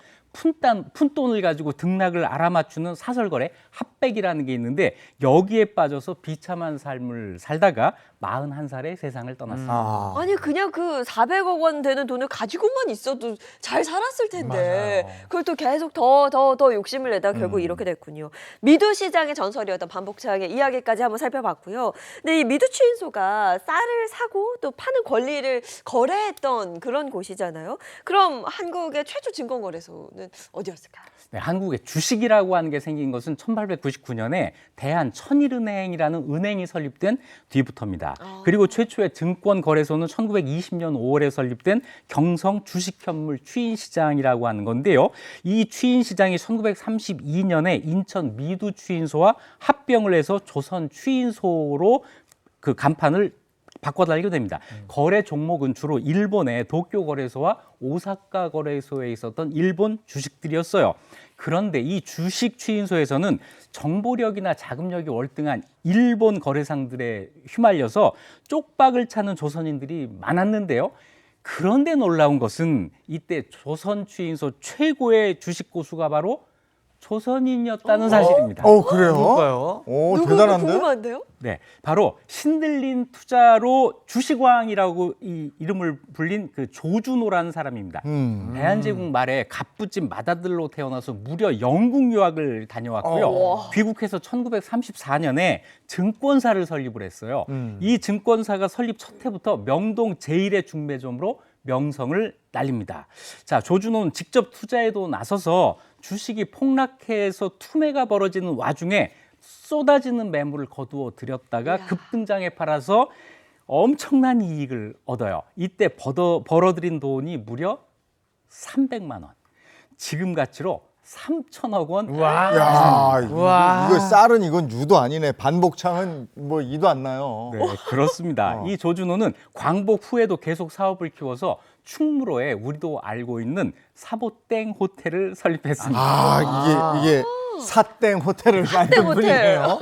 [SPEAKER 6] 푼돈을 가지고 등락을 알아맞추는 사설거래 핫백이라는 게 있는데 여기에 빠져서 비참한 삶을 살다가 41살에 세상을 떠났습니다.
[SPEAKER 2] 아니 그냥 그 400억 원 되는 돈을 가지고만 있어도 잘 살았을 텐데 그걸 또 계속 더 욕심을 내다가 결국 이렇게 됐군요. 미두 시장의 전설이었던 반복창의 이야기까지 한번 살펴봤고요. 근데 이 미두 추인소가 쌀을 사고 또 파는 권리를 거래했던 그런 곳이잖아요. 그럼 한국의 최초 증권거래소는 어디였을까요?
[SPEAKER 6] 네, 한국에 주식이라고 하는 게 생긴 것은 1899년에 대한천일은행이라는 은행이 설립된 뒤부터입니다. 그리고 최초의 증권거래소는 1920년 5월에 설립된 경성 주식현물 추인시장이라고 하는 건데요. 이 추인시장이 1932년에 인천 미두 추인소와 합병을 해서 조선 추인소로 그 간판을 바꿔 달게 됩니다. 거래 종목은 주로 일본의 도쿄 거래소와 오사카 거래소에 있었던 일본 주식들이었어요. 그런데 이 주식 추인소에서는 정보력이나 자금력이 월등한 일본 거래상들에 휘말려서 쪽박을 차는 조선인들이 많았는데요. 그런데 놀라운 것은 이때 조선 추인소 최고의 주식 고수가 바로 조선인이었다는 사실입니다.
[SPEAKER 1] 그래요?
[SPEAKER 5] 누굴까요?
[SPEAKER 1] 대단한데?
[SPEAKER 2] 궁금한데요?
[SPEAKER 6] 네, 바로 신들린 투자로 주식왕이라고 이 이름을 불린 그 조준호라는 사람입니다. 대한제국 말에 갑부집 맏아들로 태어나서 무려 영국 유학을 다녀왔고요. 귀국해서 1934년에 증권사를 설립을 했어요. 이 증권사가 설립 첫 해부터 명동 제1의 중매점으로 명성을 날립니다. 자, 조준호는 직접 투자에도 나서서 주식이 폭락해서 투매가 벌어지는 와중에 쏟아지는 매물을 거두어 들였다가 급등장에 팔아서 엄청난 이익을 얻어요. 이때 벌어들인 돈이 무려 300만 원. 지금 가치로 3천억 원.
[SPEAKER 1] 야, 이거 쌀은 이건 유도 아니네. 반복창은 뭐 이도 안 나요.
[SPEAKER 6] 네, 그렇습니다. 이 조준호는 광복 후에도 계속 사업을 키워서 충무로에 우리도 알고 있는 사보땡 호텔을 설립했습니다.
[SPEAKER 1] 이게 사땡 호텔을 만든 분이에요.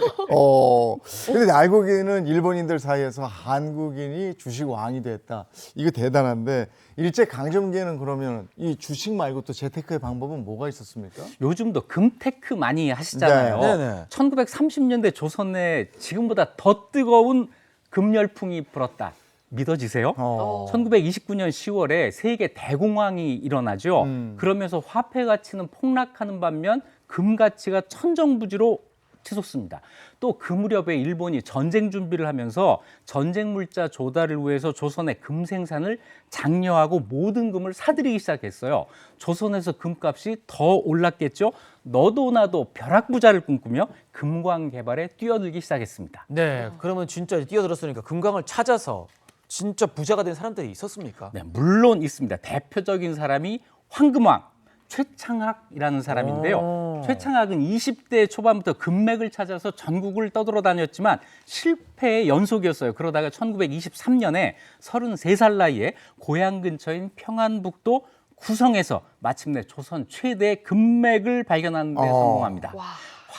[SPEAKER 1] 근데 알고기는 일본인들 사이에서 한국인이 주식 왕이 됐다. 이거 대단한데 일제 강점기에는 그러면 이 주식 말고 또 재테크의 방법은 뭐가 있었습니까?
[SPEAKER 6] 요즘도 금테크 많이 하시잖아요.
[SPEAKER 5] 네.
[SPEAKER 6] 1930년대 조선에 지금보다 더 뜨거운 금열풍이 불었다. 믿어지세요? 1929년 10월에 세계 대공황이 일어나죠. 그러면서 화폐 가치는 폭락하는 반면 금 가치가 천정부지로 치솟습니다. 또 그 무렵에 일본이 전쟁 준비를 하면서 전쟁 물자 조달을 위해서 조선의 금 생산을 장려하고 모든 금을 사들이기 시작했어요. 조선에서 금값이 더 올랐겠죠. 너도 나도 벼락부자를 꿈꾸며 금광 개발에 뛰어들기 시작했습니다.
[SPEAKER 5] 네, 그러면 진짜 뛰어들었으니까 금광을 찾아서 진짜 부자가 된 사람들이 있었습니까?
[SPEAKER 6] 네, 물론 있습니다. 대표적인 사람이 황금왕 최창학이라는 사람인데요. 최창학은 20대 초반부터 금맥을 찾아서 전국을 떠돌아다녔지만 실패의 연속이었어요. 그러다가 1923년에 33살 나이에 고향 근처인 평안북도 구성에서 마침내 조선 최대 금맥을 발견하는 데 성공합니다.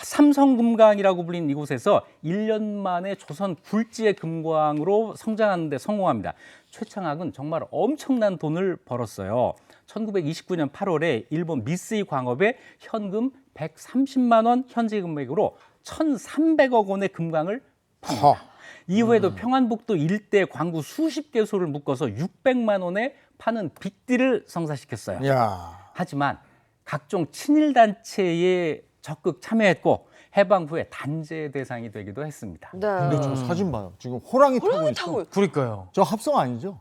[SPEAKER 6] 삼성금광이라고 불린 이곳에서 1년 만에 조선 굴지의 금광으로 성장하는 데 성공합니다. 최창학은 정말 엄청난 돈을 벌었어요. 1929년 8월에 일본 미쓰이 광업에 현금 130만 원 현지 금액으로 1,300억 원의 금광을 팝니다. 이후에도 평안북도 일대 광구 수십 개소를 묶어서 600만 원에 파는 빅딜을 성사시켰어요.
[SPEAKER 1] 야.
[SPEAKER 6] 하지만 각종 친일 단체에 적극 참여했고 해방 후에 단죄 대상이 되기도 했습니다.
[SPEAKER 2] 네.
[SPEAKER 1] 근데 저 사진 봐요. 지금 호랑이 타고 있어.
[SPEAKER 2] 타고
[SPEAKER 5] 그러니까요.
[SPEAKER 1] 저 합성 아니죠?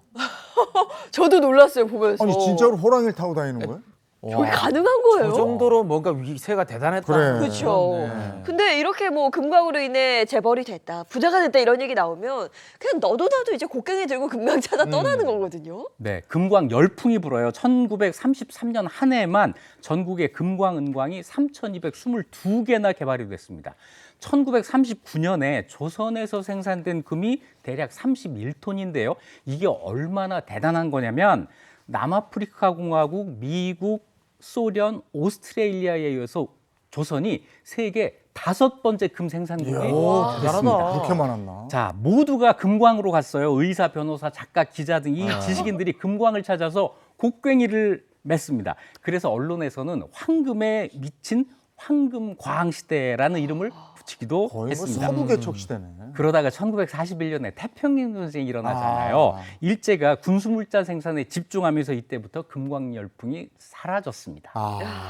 [SPEAKER 2] 저도 놀랐어요 보면서.
[SPEAKER 1] 아니 진짜로 호랑이를 타고 다니는 거예요?
[SPEAKER 2] 저게 가능한 거예요?
[SPEAKER 5] 그 정도로 뭔가 위세가 대단했다.
[SPEAKER 1] 그래.
[SPEAKER 2] 그렇죠. 근데 이렇게 뭐 금광으로 인해 재벌이 됐다, 부자가 됐다 이런 얘기 나오면 그냥 너도 나도 이제 곡괭이 들고 금광 찾아 떠나는 거거든요.
[SPEAKER 6] 네, 금광 열풍이 불어요. 1933년 한 해만 전국에 금광, 은광이 3,222개나 개발이 됐습니다. 1939년에 조선에서 생산된 금이 대략 31톤인데요. 이게 얼마나 대단한 거냐면 남아프리카 공화국, 미국, 소련, 오스트레일리아에 이어서 조선이 세계 5번째 금 생산국이 됐습니다.
[SPEAKER 1] 그렇게 많았나?
[SPEAKER 6] 자, 모두가 금광으로 갔어요. 의사, 변호사, 작가, 기자 등 이 지식인들이 금광을 찾아서 곡괭이를 맸습니다. 그래서 언론에서는 황금에 미친 황금과학 시대라는 이름을 붙이기도
[SPEAKER 1] 거의 뭐
[SPEAKER 6] 했습니다.
[SPEAKER 1] 서부개척 시대네.
[SPEAKER 6] 그러다가 1941년에 태평양 전쟁이 일어나잖아요. 일제가 군수물자 생산에 집중하면서 이때부터 금광 열풍이 사라졌습니다.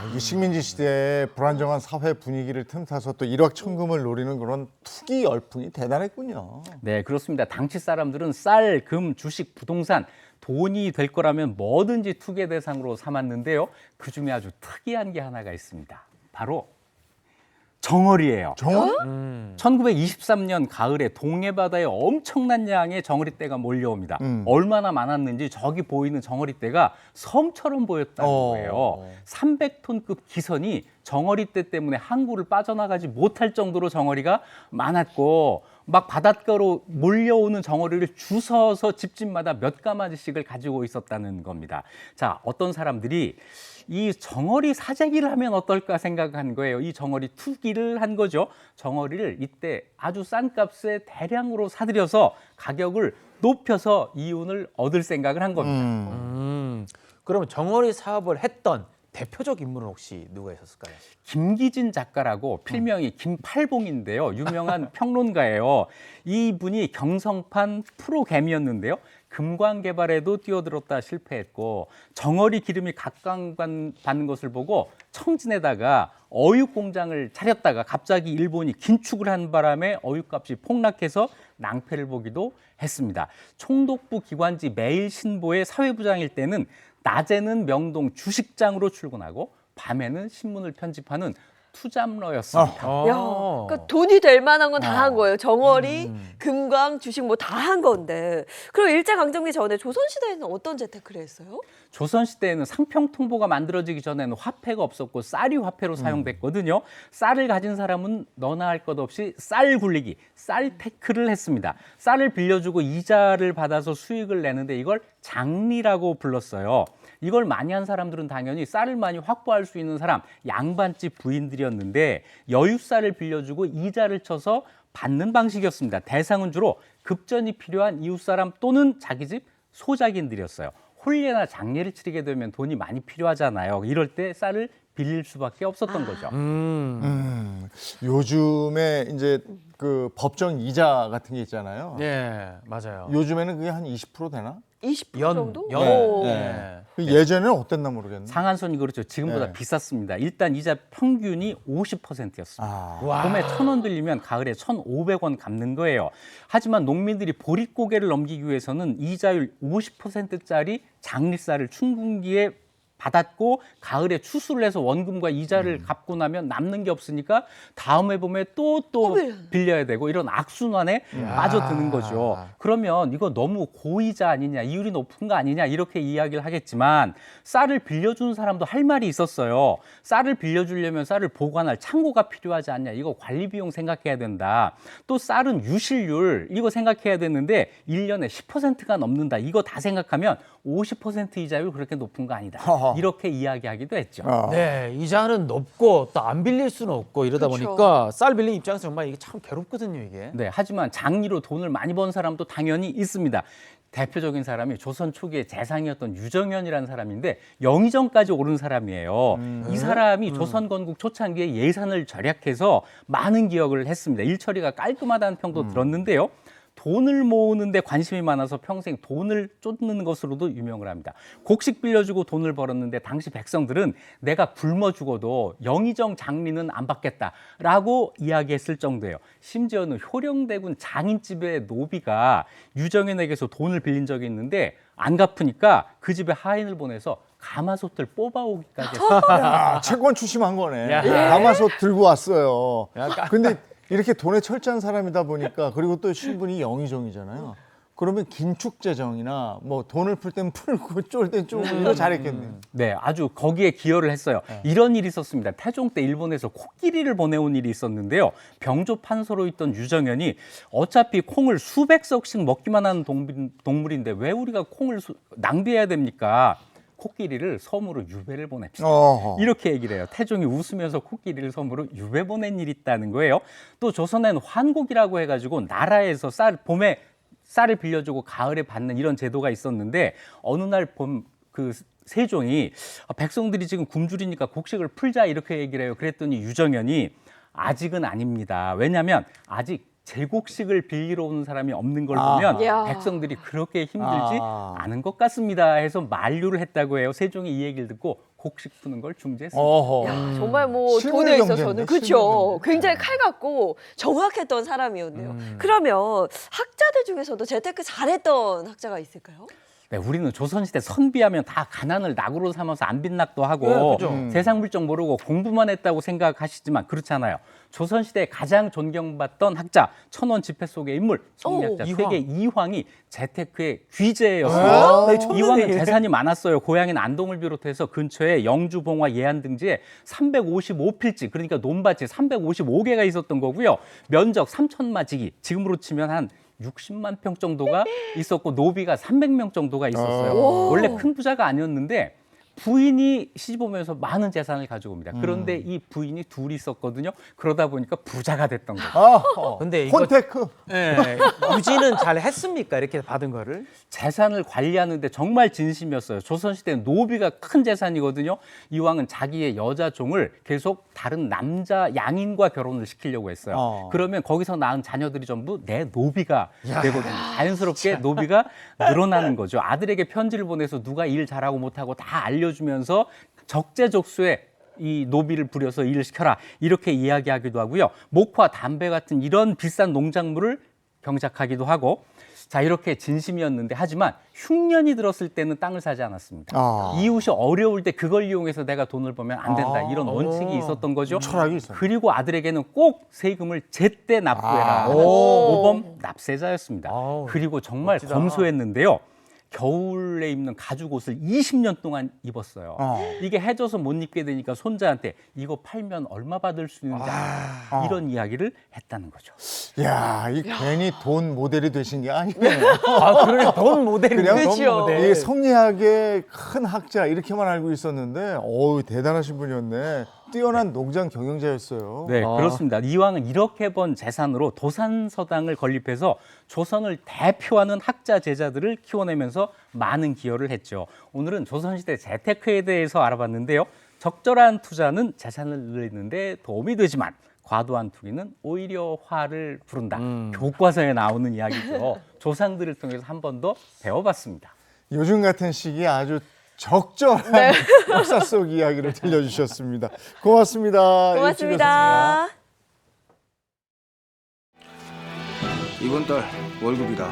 [SPEAKER 1] 이게 식민지 시대의 불안정한 사회 분위기를 틈타서 또 일확천금을 노리는 그런 투기 열풍이 대단했군요.
[SPEAKER 6] 네, 그렇습니다. 당시 사람들은 쌀, 금, 주식, 부동산 돈이 될 거라면 뭐든지 투기 대상으로 삼았는데요. 그중에 아주 특이한 게 하나가 있습니다. 바로 정어리예요.
[SPEAKER 1] 정어리?
[SPEAKER 6] 1923년 가을에 동해바다에 엄청난 양의 정어리떼가 몰려옵니다. 얼마나 많았는지 저기 보이는 정어리떼가 섬처럼 보였다는 거예요. 300톤급 기선이 정어리떼 때문에 항구를 빠져나가지 못할 정도로 정어리가 많았고 막 바닷가로 몰려오는 정어리를 주워서 집집마다 몇 가마지씩을 가지고 있었다는 겁니다. 자, 어떤 사람들이 이 정어리 사재기를 하면 어떨까 생각한 거예요. 이 정어리 투기를 한 거죠. 정어리를 이때 아주 싼 값에 대량으로 사들여서 가격을 높여서 이윤을 얻을 생각을 한 겁니다.
[SPEAKER 5] 그러면 정어리 사업을 했던 대표적 인물은 혹시 누가 있었을까요?
[SPEAKER 6] 김기진 작가라고 필명이 김팔봉인데요. 유명한 평론가예요. 이분이 경성판 프로개미였는데요. 금광 개발에도 뛰어들었다 실패했고 정어리 기름이 각광받는 것을 보고 청진에다가 어육 공장을 차렸다가 갑자기 일본이 긴축을 한 바람에 어육값이 폭락해서 낭패를 보기도 했습니다. 총독부 기관지 매일신보의 사회부장일 때는 낮에는 명동 주식장으로 출근하고 밤에는 신문을 편집하는 투잡러였습니다.
[SPEAKER 2] 야, 그러니까 돈이 될 만한 건 다 한 거예요. 정어리, 금광, 주식 뭐 다 한 건데. 그럼 일제강점기 전에 조선시대에는 어떤 재테크를 했어요?
[SPEAKER 6] 조선시대에는 상평통보가 만들어지기 전에는 화폐가 없었고 쌀이 화폐로 사용됐거든요. 쌀을 가진 사람은 너나 할 것 없이 쌀 굴리기, 쌀 테크를 했습니다. 쌀을 빌려주고 이자를 받아서 수익을 내는데 이걸 장리라고 불렀어요. 이걸 많이 한 사람들은 당연히 쌀을 많이 확보할 수 있는 사람, 양반집 부인들이었는데 여윳쌀을 빌려주고 이자를 쳐서 받는 방식이었습니다. 대상은 주로 급전이 필요한 이웃사람 또는 자기 집 소작인들이었어요. 혼례나 장례를 치르게 되면 돈이 많이 필요하잖아요. 이럴 때 쌀을 빌릴 수밖에 없었던 거죠.
[SPEAKER 1] 요즘에 이제 그 법정 이자 같은 게 있잖아요.
[SPEAKER 5] 예, 맞아요.
[SPEAKER 1] 요즘에는 그게 한 20% 되나?
[SPEAKER 2] 20%
[SPEAKER 5] 연,
[SPEAKER 2] 정도?
[SPEAKER 5] 연.
[SPEAKER 2] 오.
[SPEAKER 5] 예.
[SPEAKER 1] 예전에는 어땠나 모르겠네.
[SPEAKER 6] 상한선이 그렇죠. 지금보다
[SPEAKER 1] 네.
[SPEAKER 6] 비쌌습니다. 일단 이자 평균이 50%였습니다.
[SPEAKER 1] 아.
[SPEAKER 6] 봄에 1,000원 들리면 가을에 1,500원 갚는 거예요. 하지만 농민들이 보릿고개를 넘기기 위해서는 이자율 50%짜리 장리쌀을 춘분기에 받았고 가을에 추수를 해서 원금과 이자를 갚고 나면 남는 게 없으니까 다음에 봄에 또 빌려야 되고 이런 악순환에 빠져드는 거죠. 그러면 이거 너무 고이자 아니냐, 이율이 높은 거 아니냐 이렇게 이야기를 하겠지만 쌀을 빌려주는 사람도 할 말이 있었어요. 쌀을 빌려주려면 쌀을 보관할 창고가 필요하지 않냐, 이거 관리 비용 생각해야 된다. 또 쌀은 유실률 이거 생각해야 되는데 1년에 10%가 넘는다. 이거 다 생각하면 50% 이자율 그렇게 높은 거 아니다. 이렇게 이야기하기도 했죠.
[SPEAKER 5] 네, 이자는 높고 또 안 빌릴 수는 없고 이러다
[SPEAKER 2] 그렇죠.
[SPEAKER 5] 보니까 쌀 빌린 입장에서 정말 이게 참 괴롭거든요, 이게.
[SPEAKER 6] 네, 하지만 장리로 돈을 많이 번 사람도 당연히 있습니다. 대표적인 사람이 조선 초기의 재상이었던 유정현이라는 사람인데 영의정까지 오른 사람이에요. 이 사람이 조선 건국 초창기에 예산을 절약해서 많은 기억을 했습니다. 일처리가 깔끔하다는 평도 들었는데요. 돈을 모으는데 관심이 많아서 평생 돈을 쫓는 것으로도 유명을 합니다. 곡식 빌려주고 돈을 벌었는데 당시 백성들은 내가 굶어 죽어도 영의정 장리는 안 받겠다라고 이야기했을 정도예요. 심지어는 효령대군 장인집의 노비가 유정현에게서 돈을 빌린 적이 있는데 안 갚으니까 그 집에 하인을 보내서 가마솥을 뽑아오기까지 했어요.
[SPEAKER 1] 야, 채권 추심한 거네.
[SPEAKER 5] 야.
[SPEAKER 1] 가마솥 들고 왔어요.
[SPEAKER 5] 약간.
[SPEAKER 1] 근데 이렇게 돈에 철저한 사람이다 보니까, 그리고 또 신분이 영의정이잖아요. 그러면 긴축재정이나 뭐 돈을 풀 땐 풀고 쫄 땐 쫄고 이거 잘했겠네요.
[SPEAKER 6] 네, 아주 거기에 기여를 했어요. 이런 일이 있었습니다. 태종 때 일본에서 코끼리를 보내온 일이 있었는데요. 병조 판서로 있던 유정현이 어차피 콩을 수백 석씩 먹기만 하는 동물인데 왜 우리가 콩을 낭비해야 됩니까? 코끼리를 섬으로 유배를 보냅시다. 이렇게 얘기를 해요. 태종이 웃으면서 코끼리를 섬으로 유배 보낸 일이 있다는 거예요. 또 조선에는 환곡이라고 해가지고 나라에서 봄에 쌀을 빌려주고 가을에 받는 이런 제도가 있었는데 어느 날 그 세종이 백성들이 지금 굶주리니까 곡식을 풀자 이렇게 얘기를 해요. 그랬더니 유정현이 아직은 아닙니다. 왜냐하면 아직 제곡식을 빌리러 오는 사람이 없는 걸 보면
[SPEAKER 2] 야.
[SPEAKER 6] 백성들이 그렇게 힘들지 않은 것 같습니다 해서 만류를 했다고 해요. 세종이 이 얘기를 듣고 곡식 푸는 걸 중지했습니다.
[SPEAKER 2] 야, 정말 뭐
[SPEAKER 1] 실물
[SPEAKER 2] 돈에
[SPEAKER 1] 경제인데,
[SPEAKER 2] 있어서는
[SPEAKER 1] 실물
[SPEAKER 2] 그렇죠.
[SPEAKER 1] 경제.
[SPEAKER 2] 굉장히 칼같고 정확했던 사람이었네요. 그러면 학자들 중에서도 재테크 잘했던 학자가 있을까요?
[SPEAKER 6] 네, 우리는 조선시대 선비하면 다 가난을 낙으로 삼아서 안빈낙도 하고
[SPEAKER 5] 네, 그죠.
[SPEAKER 6] 세상 물정 모르고 공부만 했다고 생각하시지만 그렇잖아요. 조선시대에 가장 존경받던 학자, 천원 지폐 속의 인물, 성리학자
[SPEAKER 5] 이황.
[SPEAKER 6] 세계 이황이 재테크의 귀재였어요.
[SPEAKER 5] 네, 처음
[SPEAKER 6] 이황은
[SPEAKER 5] 듣네.
[SPEAKER 6] 재산이 많았어요. 고향인 안동을 비롯해서 근처에 영주, 봉화, 예안 등지에 355필지, 그러니까 논밭이 355개가 있었던 거고요. 면적 3천마지기, 지금으로 치면 한 60만 평 정도가 있었고 노비가 300명 정도가 있었어요. 원래 큰 부자가 아니었는데 부인이 시집 오면서 많은 재산을 가지고 옵니다. 그런데 이 부인이 둘이 있었거든요. 그러다 보니까 부자가 됐던 거예요.
[SPEAKER 5] 근데 이거
[SPEAKER 1] 콘테크.
[SPEAKER 5] 예, 유지는 잘 했습니까? 이렇게 받은 거를?
[SPEAKER 6] 재산을 관리하는데 정말 진심이었어요. 조선시대는 노비가 큰 재산이거든요. 이왕은 자기의 여자 종을 계속 다른 남자 양인과 결혼을 시키려고 했어요. 그러면 거기서 낳은 자녀들이 전부 내 노비가 되거든요. 자연스럽게 노비가 늘어나는 거죠. 아들에게 편지를 보내서 누가 일 잘하고 못하고 다 알려주면서 적재적소에 이 노비를 부려서 일을 시켜라 이렇게 이야기하기도 하고요. 목화, 담배 같은 이런 비싼 농작물을 경작하기도 하고 자 이렇게 진심이었는데 하지만 흉년이 들었을 때는 땅을 사지 않았습니다. 이웃이 어려울 때 그걸 이용해서 내가 돈을 벌면 안 된다 이런 원칙이 있었던 거죠.
[SPEAKER 1] 철학이 있었네.
[SPEAKER 6] 그리고 아들에게는 꼭 세금을 제때 납부해라 하는 모범 납세자였습니다. 그리고 정말
[SPEAKER 5] 멋지다.
[SPEAKER 6] 검소했는데요. 겨울에 입는 가죽 옷을 20년 동안 입었어요. 이게 해져서 못 입게 되니까 손자한테 이거 팔면 얼마 받을 수 있는지 알아? 이런 이야기를 했다는 거죠.
[SPEAKER 1] 야, 이 괜히 돈 모델이 되신 게 아니네요.
[SPEAKER 5] 아, 그래, 돈 모델이
[SPEAKER 1] 그냥
[SPEAKER 5] 그렇죠.
[SPEAKER 1] 이 성리학의 큰 학자 이렇게만 알고 있었는데, 어우 대단하신 분이었네. 뛰어난 농장 경영자였어요.
[SPEAKER 6] 네, 그렇습니다. 이왕은 이렇게 번 재산으로 도산서당을 건립해서 조선을 대표하는 학자 제자들을 키워내면서 많은 기여를 했죠. 오늘은 조선시대 재테크에 대해서 알아봤는데요. 적절한 투자는 재산을 늘리는 데 도움이 되지만 과도한 투기는 오히려 화를 부른다. 교과서에 나오는 이야기죠. 조상들을 통해서 한 번 더 배워봤습니다.
[SPEAKER 1] 요즘 같은 시기에 아주 적절한 역사 속 이야기를 들려주셨습니다. 고맙습니다.
[SPEAKER 2] 고맙습니다.
[SPEAKER 9] 이번 달 월급이다.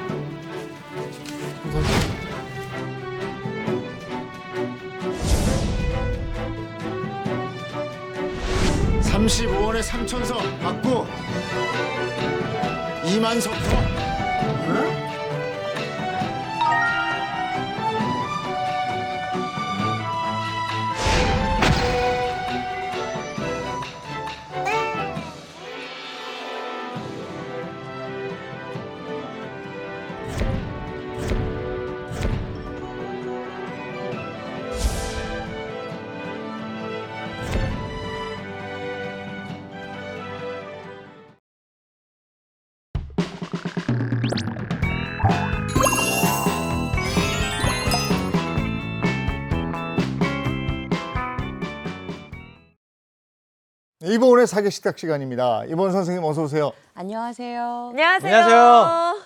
[SPEAKER 7] 35원에 3천서 받고 2만 석서.
[SPEAKER 1] 이번의 사계식탁 시간입니다. 이번 선생님 어서 오세요.
[SPEAKER 13] 안녕하세요.
[SPEAKER 2] 안녕하세요.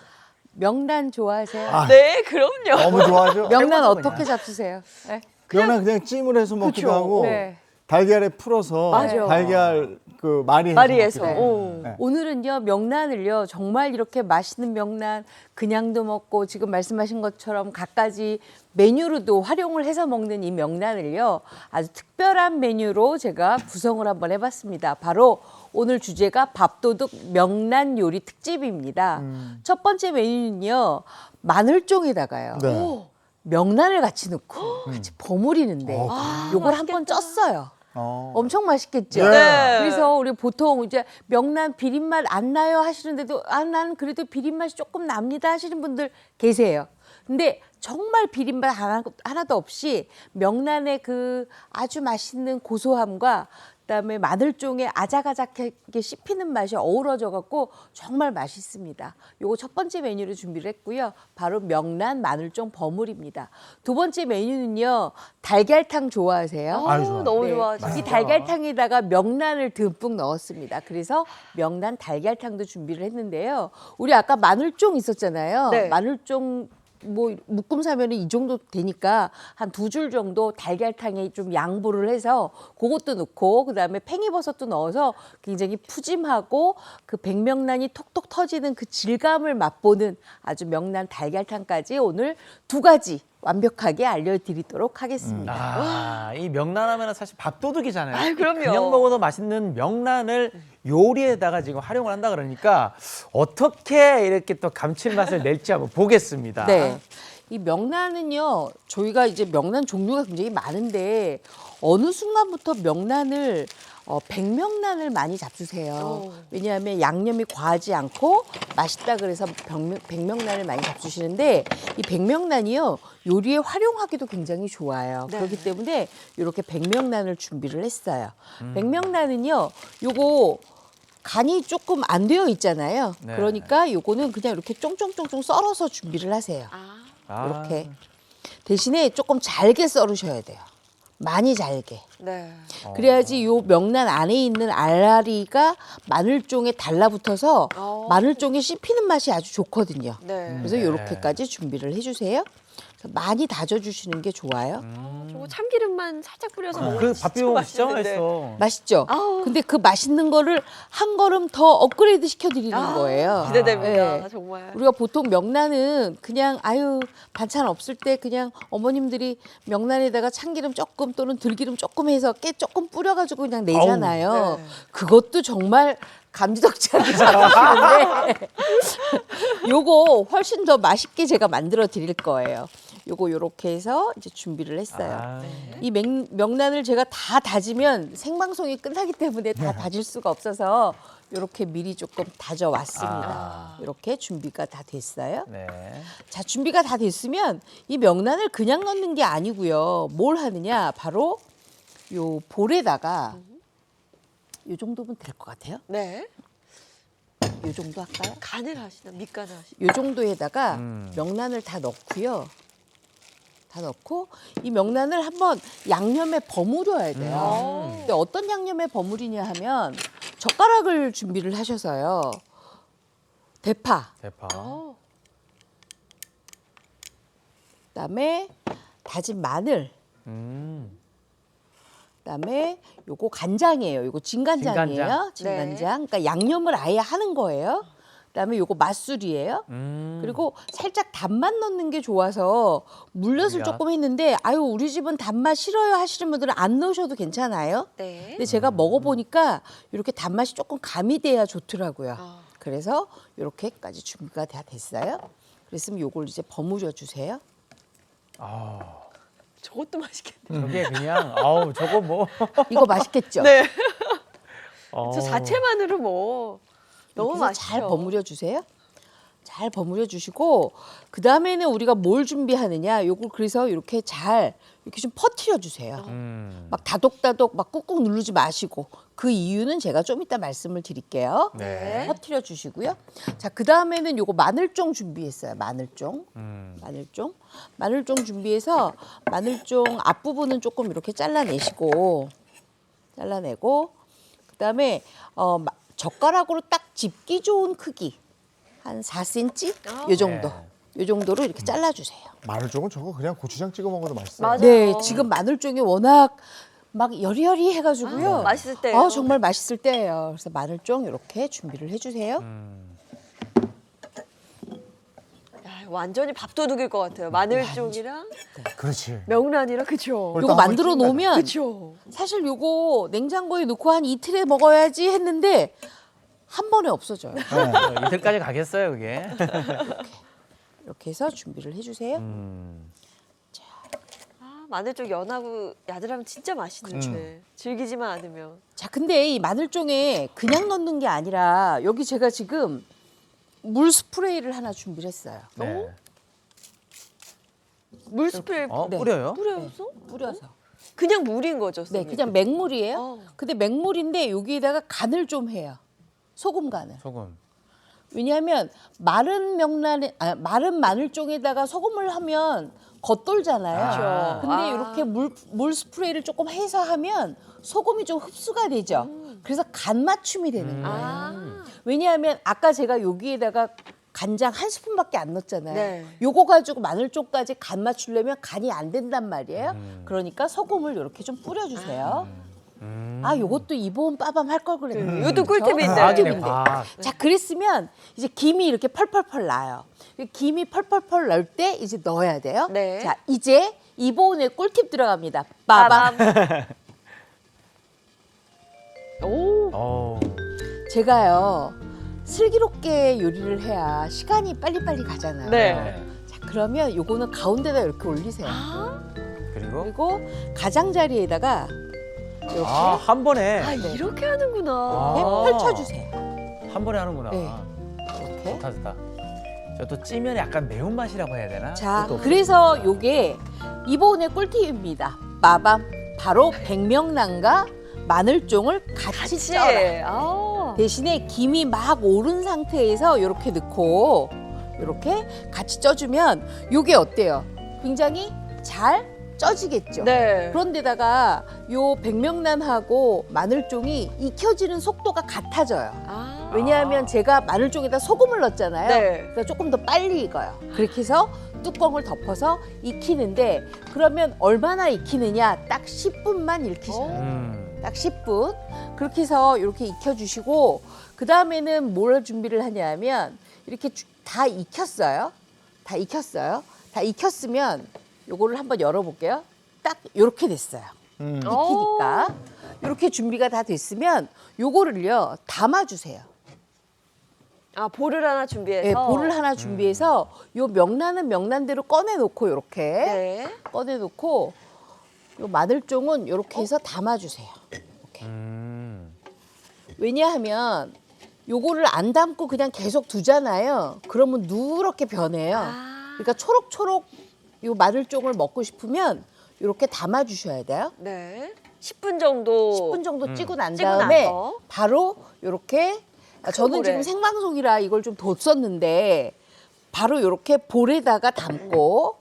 [SPEAKER 13] 명란 좋아하세요?
[SPEAKER 2] 네, 그럼요.
[SPEAKER 1] 너무 좋아하죠?
[SPEAKER 13] 명란 어떻게 잡수세요? 네.
[SPEAKER 1] 명란 그냥 찜을 해서 먹기도 하고
[SPEAKER 13] 네.
[SPEAKER 1] 달걀에 풀어서
[SPEAKER 13] 맞아.
[SPEAKER 1] 달걀 그 마리해서
[SPEAKER 2] 마리해서.
[SPEAKER 1] 먹기도 하고. 네.
[SPEAKER 13] 오늘은요 명란을요 정말 이렇게 맛있는 명란 그냥도 먹고 지금 말씀하신 것처럼 갖가지 메뉴로도 활용을 해서 먹는 이 명란을요 아주 특별한 메뉴로 제가 구성을 한번 해봤습니다. 바로 오늘 주제가 밥도둑 명란 요리 특집입니다. 첫 번째 메뉴는요 마늘종에다가요
[SPEAKER 1] 네.
[SPEAKER 13] 명란을 같이 넣고 같이 버무리는데 요걸 한번 쪘어요. 엄청 맛있겠죠.
[SPEAKER 2] 네.
[SPEAKER 13] 그래서 우리 보통 이제 명란 비린맛 안 나요 하시는데도 나는 그래도 비린맛이 조금 납니다 하시는 분들 계세요. 근데 정말 비린맛 하나도 없이 명란의 그 아주 맛있는 고소함과 그다음에 마늘종의 아작아작하게 씹히는 맛이 어우러져 갖고 정말 맛있습니다. 요거 첫 번째 메뉴를 준비를 했고요. 바로 명란 마늘종 버무리입니다. 두 번째 메뉴는요. 달걀탕 좋아하세요?
[SPEAKER 2] 너무 좋아하죠.
[SPEAKER 13] 이 달걀탕에다가 명란을 듬뿍 넣었습니다. 그래서 명란 달걀탕도 준비를 했는데요. 우리 아까 마늘종 있었잖아요.
[SPEAKER 2] 네.
[SPEAKER 13] 마늘종 뭐 묶음 사면은 이 정도 되니까 한 2줄 정도 달걀탕에 좀 양보를 해서 그것도 넣고 그다음에 팽이버섯도 넣어서 굉장히 푸짐하고 그 백명란이 톡톡 터지는 그 질감을 맛보는 아주 명란 달걀탕까지 오늘 2가지 완벽하게 알려드리도록 하겠습니다.
[SPEAKER 5] 이 명란하면 사실 밥도둑이잖아요.
[SPEAKER 2] 아, 그럼요.
[SPEAKER 5] 그냥 먹어도 맛있는 명란을 요리에다가 지금 활용을 한다 그러니까 어떻게 이렇게 또 감칠맛을 낼지 한번 보겠습니다.
[SPEAKER 13] 네. 이 명란은요, 저희가 이제 명란 종류가 굉장히 많은데 어느 순간부터 명란을 백명란을 많이 잡수세요. 왜냐하면 양념이 과하지 않고 맛있다 그래서 백명란을 많이 잡수시는데 이 백명란이요 요리에 활용하기도 굉장히 좋아요.
[SPEAKER 2] 네.
[SPEAKER 13] 그렇기 때문에 이렇게 백명란을 준비를 했어요. 백명란은요 요거 간이 조금 안 되어 있잖아요.
[SPEAKER 5] 네.
[SPEAKER 13] 그러니까 요거는 그냥 이렇게 쫑쫑쫑쫑 썰어서 준비를 하세요. 이렇게 대신에 조금 잘게 썰으셔야 돼요. 많이 잘게.
[SPEAKER 2] 네.
[SPEAKER 13] 그래야지 요 명란 안에 있는 알알이가 마늘종에 달라붙어서 마늘종에 씹히는 맛이 아주 좋거든요.
[SPEAKER 2] 네.
[SPEAKER 13] 그래서 이렇게까지 준비를 해주세요. 많이 다져주시는 게 좋아요.
[SPEAKER 2] 저거 참기름만 살짝 뿌려서 먹으면
[SPEAKER 5] 그 밥 비벼 먹으면 진짜
[SPEAKER 2] 맛있는데.
[SPEAKER 5] 맛있어.
[SPEAKER 13] 맛있죠? 근데 그 맛있는 거를 한 걸음 더 업그레이드 시켜드리는 거예요.
[SPEAKER 2] 기대됩니다.
[SPEAKER 13] 네.
[SPEAKER 2] 정말.
[SPEAKER 13] 우리가 보통 명란은 그냥 반찬 없을 때 그냥 어머님들이 명란에다가 참기름 조금 또는 들기름 조금 해서 깨 조금 뿌려가지고 그냥 내잖아요.
[SPEAKER 2] 네.
[SPEAKER 13] 그것도 정말 감지덕지하게 잘하시는데 요거 훨씬 더 맛있게 제가 만들어 드릴 거예요. 요거 요렇게 해서 이제 준비를 했어요. 이 명란을 제가 다 다지면 생방송이 끝나기 때문에 다 다질 수가 없어서 이렇게 미리 조금 다져 왔습니다. 이렇게 준비가 다 됐어요.
[SPEAKER 5] 네.
[SPEAKER 13] 자, 준비가 다 됐으면 이 명란을 그냥 넣는 게 아니고요. 뭘 하느냐? 바로 요 볼에다가 이 정도면 될 것 같아요.
[SPEAKER 2] 네.
[SPEAKER 13] 이 정도 할까요?
[SPEAKER 2] 간을 하시나 밑간을 하시나.
[SPEAKER 13] 이 정도에다가 명란을 다 넣고요. 다 넣고 이 명란을 한번 양념에 버무려야 돼요. 근데 어떤 양념에 버무리냐 하면 젓가락을 준비를 하셔서요. 대파,
[SPEAKER 5] 대파.
[SPEAKER 13] 그다음에 다진 마늘, 그다음에 요거 간장이에요. 요거 진간장이에요.
[SPEAKER 5] 진간장.
[SPEAKER 13] 진간장. 그러니까 양념을 아예 하는 거예요. 그다음에 요거 맛술이에요. 그리고 살짝 단맛 넣는 게 좋아서 물엿을
[SPEAKER 5] 물엿.
[SPEAKER 13] 조금 했는데 아유 우리 집은 단맛 싫어요 하시는 분들은 안 넣으셔도 괜찮아요.
[SPEAKER 2] 네.
[SPEAKER 13] 근데 제가 먹어보니까 이렇게 단맛이 조금 가미돼야 좋더라고요. 그래서 이렇게까지 준비가 다 됐어요. 그랬으면 요걸 이제 버무려 주세요.
[SPEAKER 2] 저것도 맛있겠네.
[SPEAKER 5] 저게 그냥 아우 저거 뭐.
[SPEAKER 13] 이거 맛있겠죠?
[SPEAKER 2] 네.
[SPEAKER 5] 어.
[SPEAKER 2] 저 자체만으로 뭐 너무
[SPEAKER 13] 이렇게 해서
[SPEAKER 2] 맛있죠.
[SPEAKER 13] 잘 버무려 주세요. 잘 버무려 주시고 그 다음에는 우리가 뭘 준비하느냐? 요걸 그래서 이렇게 잘 이렇게 좀 퍼뜨려 주세요. 막 다독다독 막 꾹꾹 누르지 마시고 그 이유는 제가 좀 이따 말씀을 드릴게요.
[SPEAKER 5] 네.
[SPEAKER 13] 퍼뜨려 주시고요. 자, 그 다음에는 요거 마늘종 준비했어요. 마늘종. 마늘종 준비해서 마늘종 앞부분은 조금 이렇게 잘라내시고 그 다음에 젓가락으로 딱 집기 좋은 크기 한 4cm 요 정도. 요 정도로 이렇게 잘라주세요.
[SPEAKER 1] 마늘종은 저거 그냥 고추장 찍어 먹어도 맛있어요.
[SPEAKER 2] 맞아요.
[SPEAKER 13] 네, 지금 마늘종이 워낙 막 여리여리 해가지고요.
[SPEAKER 2] 맛있을 때예요.
[SPEAKER 13] 정말 맛있을 때예요. 그래서 마늘종 이렇게 준비를 해주세요.
[SPEAKER 2] 야, 완전히 밥도둑일 것 같아요. 마늘종이랑
[SPEAKER 1] 그렇지.
[SPEAKER 2] 명란이랑 그죠.
[SPEAKER 13] 요거 만들어 놓으면
[SPEAKER 2] 그죠.
[SPEAKER 13] 사실 요거 냉장고에 넣고 한 이틀에 먹어야지 했는데 한 번에 없어져요.
[SPEAKER 5] 이틀까지 가겠어요 그게.
[SPEAKER 13] 이렇게 해서 준비를 해주세요.
[SPEAKER 2] 마늘종 연하고 야들하면 진짜 맛있는데 즐기지만 않으면.
[SPEAKER 13] 자, 근데 이 마늘종에 그냥 넣는 게 아니라 여기 제가 지금 물 스프레이를 하나 준비를 했어요.
[SPEAKER 5] 네.
[SPEAKER 2] 물 스프레이
[SPEAKER 13] 네.
[SPEAKER 5] 뿌려요?
[SPEAKER 2] 뿌려서?
[SPEAKER 13] 뿌려서.
[SPEAKER 2] 그냥 물인 거죠,
[SPEAKER 13] 네,
[SPEAKER 2] 선생님?
[SPEAKER 13] 그냥 맹물이에요.
[SPEAKER 2] 어.
[SPEAKER 13] 근데 맹물인데 여기에다가 간을 좀 해요. 소금 간을.
[SPEAKER 5] 소금.
[SPEAKER 13] 왜냐하면 마른 마른 마늘종에다가 소금을 하면 겉돌잖아요.
[SPEAKER 2] 그렇죠.
[SPEAKER 13] 근데 이렇게 물 스프레이를 조금 해서 하면 소금이 좀 흡수가 되죠. 그래서 간 맞춤이 되는 거예요. 왜냐하면 아까 제가 여기에다가 간장 한 스푼밖에 안 넣었잖아요.
[SPEAKER 2] 네.
[SPEAKER 13] 요거 가지고 마늘종까지 간 맞추려면 간이 안 된단 말이에요. 그러니까 소금을 이렇게 좀 뿌려주세요. 요것도 이보은 빠밤 할 걸 그랬네.
[SPEAKER 2] 이것도 꿀팁인데.
[SPEAKER 5] 과학이네 과학.
[SPEAKER 13] 자, 그랬으면 이제 김이 이렇게 펄펄펄 나요. 김이 펄펄펄 날 때 이제 넣어야 돼요.
[SPEAKER 2] 네.
[SPEAKER 13] 자, 이제 이보은의 꿀팁 들어갑니다. 빠밤.
[SPEAKER 5] 오.
[SPEAKER 13] 제가요 슬기롭게 요리를 해야 시간이 빨리빨리 가잖아요.
[SPEAKER 2] 네.
[SPEAKER 13] 자, 그러면 요거는 가운데다 이렇게 올리세요.
[SPEAKER 5] 그리고
[SPEAKER 13] 그리고 가장자리에다가 이렇게
[SPEAKER 5] 한 번에
[SPEAKER 2] 이렇게 하는구나.
[SPEAKER 13] 펼쳐주세요.
[SPEAKER 5] 한 번에 하는구나.
[SPEAKER 13] 네. 이렇게.
[SPEAKER 5] 좋다. 저 또 찌면 약간 매운맛이라고 해야 되나?
[SPEAKER 13] 자,
[SPEAKER 5] 그것도
[SPEAKER 13] 그래서 요게 이보은의 꿀팁입니다. 빠밤. 바로 백명란과 마늘종을 같이 쪄라. 대신에 김이 막 오른 상태에서 이렇게 넣고 이렇게 같이 쪄주면 요게 어때요? 굉장히 잘 쪄지겠죠.
[SPEAKER 2] 네.
[SPEAKER 13] 그런데다가 요 백명란하고 마늘종이 익혀지는 속도가 같아져요. 왜냐하면 제가 마늘종에다 소금을 넣었잖아요.
[SPEAKER 2] 네.
[SPEAKER 13] 그러니까 조금 더 빨리 익어요. 그렇게 해서 뚜껑을 덮어서 익히는데 그러면 얼마나 익히느냐? 딱 10분만 익히셔요. 딱 10분. 그렇게 해서 이렇게 익혀주시고 그 다음에는 뭘 준비를 하냐면 이렇게 다 익혔어요. 다 익혔으면 요거를 한번 열어볼게요. 딱 이렇게 됐어요. 익히니까. 이렇게 준비가 다 됐으면 요거를요 담아주세요.
[SPEAKER 2] 볼을 하나 준비해서.
[SPEAKER 13] 네, 볼을 하나 준비해서 요 명란은 명란대로 꺼내놓고 이렇게
[SPEAKER 2] 네.
[SPEAKER 13] 꺼내놓고 요 마늘종은 이렇게 해서 담아주세요. 이렇게. 왜냐하면 요거를 안 담고 그냥 계속 두잖아요. 그러면 누렇게 변해요. 그러니까 초록초록 요 마늘종을 먹고 싶으면 이렇게 담아 주셔야 돼요.
[SPEAKER 2] 네. 10분 정도
[SPEAKER 13] 10분 정도 찌고 난
[SPEAKER 2] 찌고
[SPEAKER 13] 다음에
[SPEAKER 2] 나서.
[SPEAKER 13] 바로 이렇게 저는
[SPEAKER 2] 볼에.
[SPEAKER 13] 지금 생방송이라 이걸 좀 뒀었는데 바로 이렇게 볼에다가 담고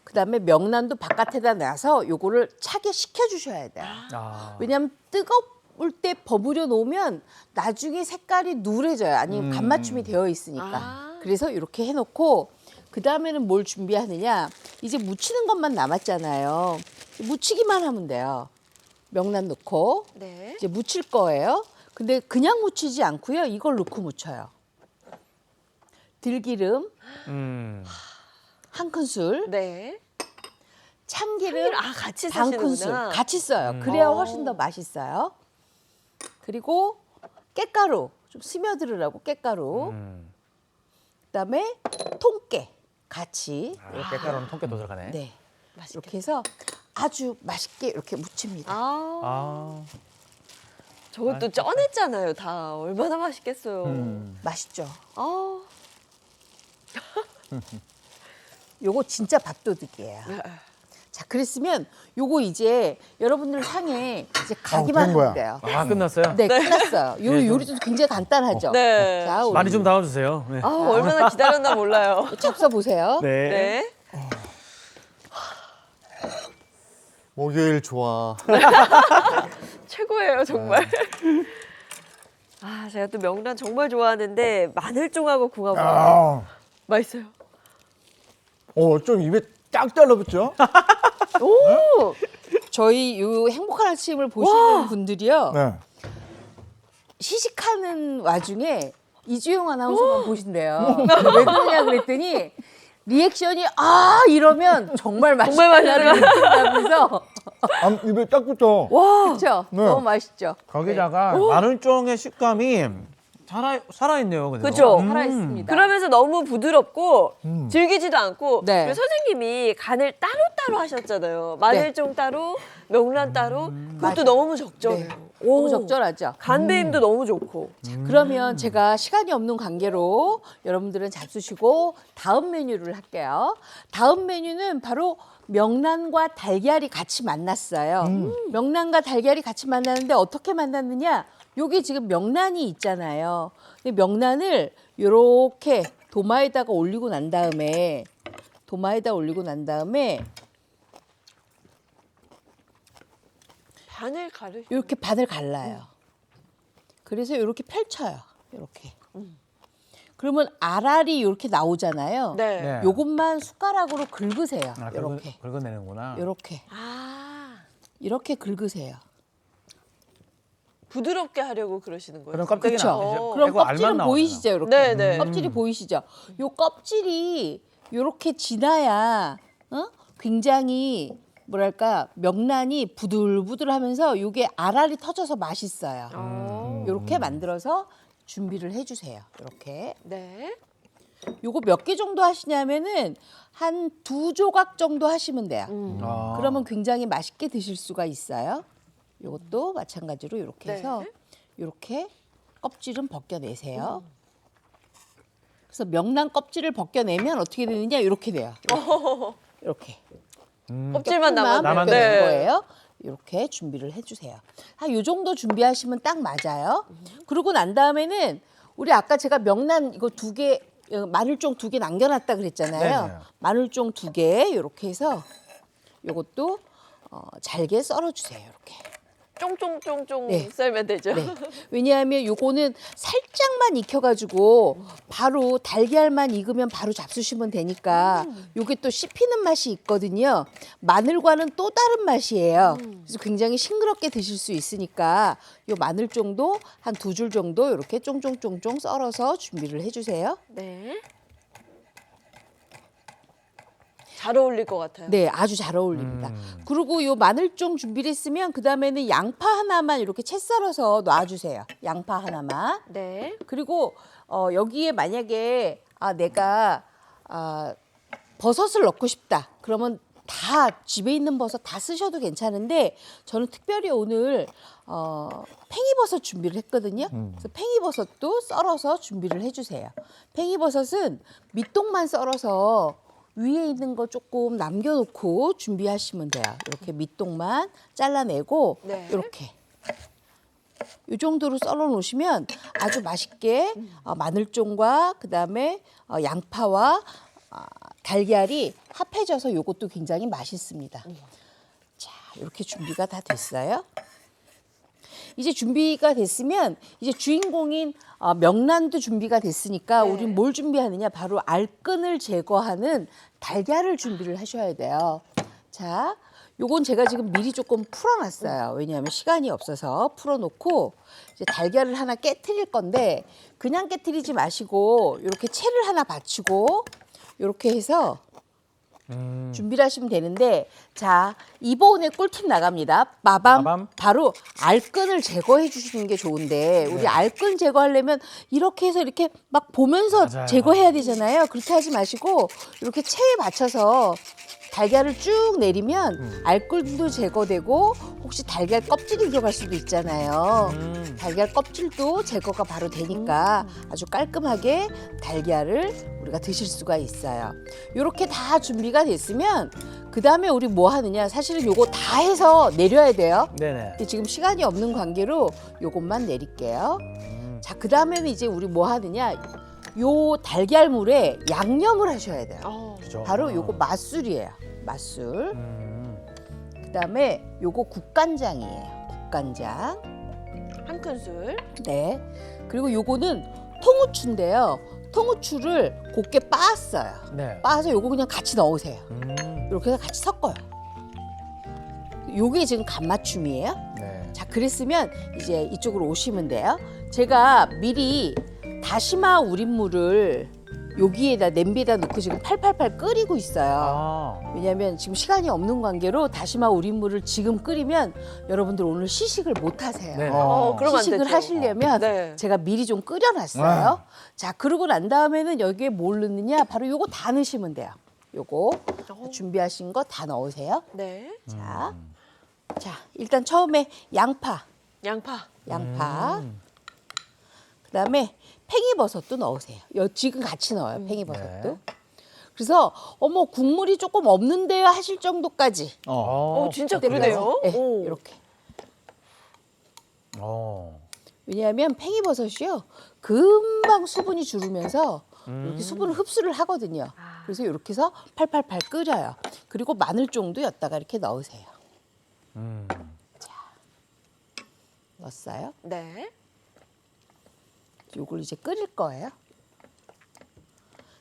[SPEAKER 13] 그다음에 명란도 바깥에다 놔서 요거를 차게 식혀 주셔야 돼요.
[SPEAKER 5] 아.
[SPEAKER 13] 왜냐하면 뜨거울 때 버무려 놓으면 나중에 색깔이 누래져요. 아니면 간맞춤이 되어 있으니까. 그래서 이렇게 해놓고 그 다음에는 뭘 준비하느냐. 이제 무치는 것만 남았잖아요. 무치기만 하면 돼요. 명란 넣고
[SPEAKER 2] 네.
[SPEAKER 13] 이제 무칠 거예요. 근데 그냥 무치지 않고요. 이걸 넣고 무쳐요. 들기름 한 큰술,
[SPEAKER 2] 네.
[SPEAKER 13] 참기름
[SPEAKER 2] 같이
[SPEAKER 13] 반 큰술
[SPEAKER 2] 쓰시는구나.
[SPEAKER 13] 같이 써요. 그래야 훨씬 더 맛있어요. 그리고 깻가루 좀 스며들으라고 깻가루. 그다음에 통깨 같이.
[SPEAKER 5] 깻가루는 통깨도 들어가네.
[SPEAKER 13] 네. 이렇게 해서 아주 맛있게 이렇게 무칩니다.
[SPEAKER 5] 아.
[SPEAKER 2] 저것도 쪄냈잖아요. 다 얼마나 맛있겠어요.
[SPEAKER 13] 맛있죠.
[SPEAKER 2] 아.
[SPEAKER 13] 요거 진짜 밥도둑이에요. 자, 그랬으면 요거 이제 여러분들 상에 이제 가기만
[SPEAKER 1] 된 거야.
[SPEAKER 13] 하면 돼요.
[SPEAKER 5] 아, 끝났어요?
[SPEAKER 13] 네, 끝났어요. 요
[SPEAKER 5] 네,
[SPEAKER 13] 요리도 굉장히 간단하죠.
[SPEAKER 2] 네.
[SPEAKER 13] 자, 우리
[SPEAKER 5] 많이 좀 담아주세요. 네.
[SPEAKER 2] 아, 얼마나 기다렸나 몰라요.
[SPEAKER 13] 잡숴 보세요.
[SPEAKER 5] 네.
[SPEAKER 2] 네.
[SPEAKER 1] 목요일 좋아.
[SPEAKER 2] 최고예요, 정말. 아, 제가 또 명란 정말 좋아하는데 마늘종하고 궁합이
[SPEAKER 1] 아,
[SPEAKER 2] 맛있어요.
[SPEAKER 1] 좀 입에 딱 달라붙죠?
[SPEAKER 2] 오!
[SPEAKER 13] 저희 요 행복한 아침을 보시는 분들이요.
[SPEAKER 1] 네.
[SPEAKER 13] 시식하는 와중에 이주영 아나운서만 보신대요. 왜 그러냐 그랬더니 리액션이 이러면 정말 맛있다는 느낀다면서.
[SPEAKER 1] 입에 딱 붙어.
[SPEAKER 13] 그렇죠?
[SPEAKER 1] 네.
[SPEAKER 13] 너무 맛있죠?
[SPEAKER 5] 거기다가 마늘종의 식감이 살아있네요.
[SPEAKER 2] 그죠?
[SPEAKER 13] 살아있습니다.
[SPEAKER 2] 그러면서 너무 부드럽고 질기지도 않고
[SPEAKER 13] 네.
[SPEAKER 2] 그리고 선생님이 간을 따로따로 하셨잖아요. 마늘종 따로, 명란 따로. 그것도
[SPEAKER 13] 맞아요.
[SPEAKER 2] 너무 적절해요.
[SPEAKER 13] 네. 너무 적절하죠?
[SPEAKER 2] 간 배임도 너무 좋고.
[SPEAKER 13] 그러면 제가 시간이 없는 관계로 여러분들은 잡수시고 다음 메뉴를 할게요. 다음 메뉴는 바로 명란과 달걀이 같이 만났어요. 명란과 달걀이 같이 만나는데 어떻게 만났느냐? 여기 지금 명란이 있잖아요. 근데 명란을 이렇게 도마에다가 올리고 난 다음에
[SPEAKER 2] 반을 가르.
[SPEAKER 13] 이렇게 반을 갈라요. 그래서 이렇게 펼쳐요. 이렇게. 그러면 알알이 이렇게 나오잖아요.
[SPEAKER 2] 네.
[SPEAKER 5] 네.
[SPEAKER 13] 요것만 숟가락으로 긁으세요.
[SPEAKER 5] 아,
[SPEAKER 13] 이렇게.
[SPEAKER 5] 긁어내는구나.
[SPEAKER 13] 이렇게. 이렇게 긁으세요.
[SPEAKER 2] 부드럽게 하려고 그러시는 거예요.
[SPEAKER 5] 그럼 껍데기는
[SPEAKER 13] 그쵸?
[SPEAKER 5] 안 되죠?
[SPEAKER 13] 그럼
[SPEAKER 5] 이거 알만
[SPEAKER 13] 껍질은
[SPEAKER 5] 나오잖아.
[SPEAKER 13] 보이시죠? 이렇게.
[SPEAKER 2] 네네.
[SPEAKER 13] 껍질이 보이시죠? 요 껍질이 이렇게 지나야 굉장히 뭐랄까 명란이 부들부들하면서 이게 알알이 터져서 맛있어요. 이렇게 만들어서 준비를 해주세요. 이렇게.
[SPEAKER 2] 네.
[SPEAKER 13] 요거 몇 개 정도 하시냐면은 한 2조각 정도 하시면 돼요.
[SPEAKER 5] 아.
[SPEAKER 13] 그러면 굉장히 맛있게 드실 수가 있어요. 요것도 마찬가지로 이렇게 해서 이렇게 껍질은 벗겨내세요. 그래서 명란 껍질을 벗겨내면 어떻게 되느냐 이렇게 돼요. 이렇게.
[SPEAKER 2] 껍질만
[SPEAKER 13] 조금만
[SPEAKER 2] 남았네요.
[SPEAKER 13] 벗겨낸
[SPEAKER 2] 네.
[SPEAKER 13] 거예요. 이렇게 준비를 해주세요. 한 요 정도 준비하시면 딱 맞아요. 그러고 난 다음에는 우리 아까 제가 명란 이거 2개, 마늘종 2개 남겨놨다 그랬잖아요.
[SPEAKER 5] 네네.
[SPEAKER 13] 마늘종 2개 이렇게 해서 요것도 잘게 썰어주세요. 이렇게.
[SPEAKER 2] 쫑쫑쫑쫑
[SPEAKER 13] 네.
[SPEAKER 2] 썰면 되죠.
[SPEAKER 13] 네. 왜냐하면 요거는 살짝만 익혀가지고 바로 달걀만 익으면 바로 잡수시면 되니까 요게 또 씹히는 맛이 있거든요. 마늘과는 또 다른 맛이에요. 그래서 굉장히 싱그럽게 드실 수 있으니까 요 마늘종도 한 2줄 정도 이렇게 쫑쫑쫑쫑 썰어서 준비를 해주세요.
[SPEAKER 2] 네. 잘 어울릴 것 같아요.
[SPEAKER 13] 네, 아주 잘 어울립니다. 그리고 요 마늘종 준비를 했으면 그 다음에는 양파 하나만 이렇게 채 썰어서 놔주세요. 양파 하나만.
[SPEAKER 2] 네.
[SPEAKER 13] 그리고 여기에 만약에 내가 버섯을 넣고 싶다. 그러면 다 집에 있는 버섯 다 쓰셔도 괜찮은데 저는 특별히 오늘 팽이버섯 준비를 했거든요. 그래서 팽이버섯도 썰어서 준비를 해주세요. 팽이버섯은 밑동만 썰어서 위에 있는 거 조금 남겨놓고 준비하시면 돼요. 이렇게 밑동만 잘라내고
[SPEAKER 2] 네.
[SPEAKER 13] 이렇게 이 정도로 썰어 놓으시면 아주 맛있게 마늘종과 그다음에 양파와 달걀이 합해져서 이것도 굉장히 맛있습니다. 자, 이렇게 준비가 다 됐어요. 이제 준비가 됐으면 이제 주인공인 명란도 준비가 됐으니까
[SPEAKER 2] 네.
[SPEAKER 13] 우린 뭘 준비하느냐, 바로 알끈을 제거하는 달걀을 준비를 하셔야 돼요. 자, 요건 제가 지금 미리 조금 풀어놨어요. 왜냐하면 시간이 없어서 풀어놓고 이제 달걀을 하나 깨트릴 건데 그냥 깨트리지 마시고 이렇게 채를 하나 받치고 이렇게 해서 준비를 하시면 되는데, 자, 이번에 꿀팁 나갑니다. 빠밤. 바로 알끈을 제거해 주시는 게 좋은데 우리 알끈 제거하려면 이렇게 해서 이렇게 막 보면서
[SPEAKER 5] 맞아요.
[SPEAKER 13] 제거해야 되잖아요. 그렇게 하지 마시고 이렇게 체에 맞춰서 달걀을 쭉 내리면 알끈도 제거되고 혹시 달걀 껍질이 들어갈 수도 있잖아요. 달걀 껍질도 제거가 바로 되니까 아주 깔끔하게 달걀을 우리가 드실 수가 있어요. 이렇게 다 준비가 됐으면 그 다음에 우리 뭐 하느냐, 사실은 요거 다 해서 내려야 돼요.
[SPEAKER 5] 네네.
[SPEAKER 13] 근데 지금 시간이 없는 관계로 요것만 내릴게요. 자, 그 다음에는 이제 우리 뭐 하느냐, 요 달걀물에 양념을 하셔야 돼요.
[SPEAKER 5] 그죠?
[SPEAKER 13] 바로 요거 맛술이에요. 맛술. 그다음에 요거 국간장이에요. 국간장.
[SPEAKER 2] 한 큰술.
[SPEAKER 13] 네. 그리고 요거는 통후추인데요. 통후추를 곱게 빻았어요.
[SPEAKER 5] 네.
[SPEAKER 13] 빻아서 요거 그냥 같이 넣으세요. 이렇게 해서 같이 섞어요. 요게 지금 간맞춤이에요.
[SPEAKER 5] 네.
[SPEAKER 13] 자, 그랬으면 이제 이쪽으로 오시면 돼요. 제가 미리 다시마 우린물을 여기에다 냄비에다 넣고 지금 팔팔팔 끓이고 있어요. 왜냐하면 지금 시간이 없는 관계로 다시마 우린물을 지금 끓이면 여러분들 오늘 시식을 못 하세요.
[SPEAKER 5] 네.
[SPEAKER 2] 그러면 안
[SPEAKER 13] 시식을
[SPEAKER 2] 되죠.
[SPEAKER 13] 하시려면
[SPEAKER 2] 네.
[SPEAKER 13] 제가 미리 좀 끓여놨어요. 자, 그러고 난 다음에는 여기에 뭘 넣느냐, 바로 요거 다 넣으시면 돼요. 요거 준비하신 거 다 넣으세요.
[SPEAKER 2] 네.
[SPEAKER 13] 자, 일단 처음에 양파.
[SPEAKER 2] 양파.
[SPEAKER 13] 그다음에 팽이버섯도 넣으세요. 지금 같이 넣어요. 팽이버섯도. 그래서 어머 국물이 조금 없는데요 하실 정도까지.
[SPEAKER 2] 진짜
[SPEAKER 13] 그때까지.
[SPEAKER 2] 그러네요.
[SPEAKER 13] 네,
[SPEAKER 2] 오.
[SPEAKER 13] 이렇게. 왜냐하면 팽이버섯이요 금방 수분이 주르면서 이렇게 수분을 흡수를 하거든요. 그래서 이렇게 해서 팔팔팔 끓여요. 그리고 마늘종도 엿다가 이렇게 넣으세요. 자, 넣었어요.
[SPEAKER 2] 네.
[SPEAKER 13] 요걸 이제 끓일 거예요.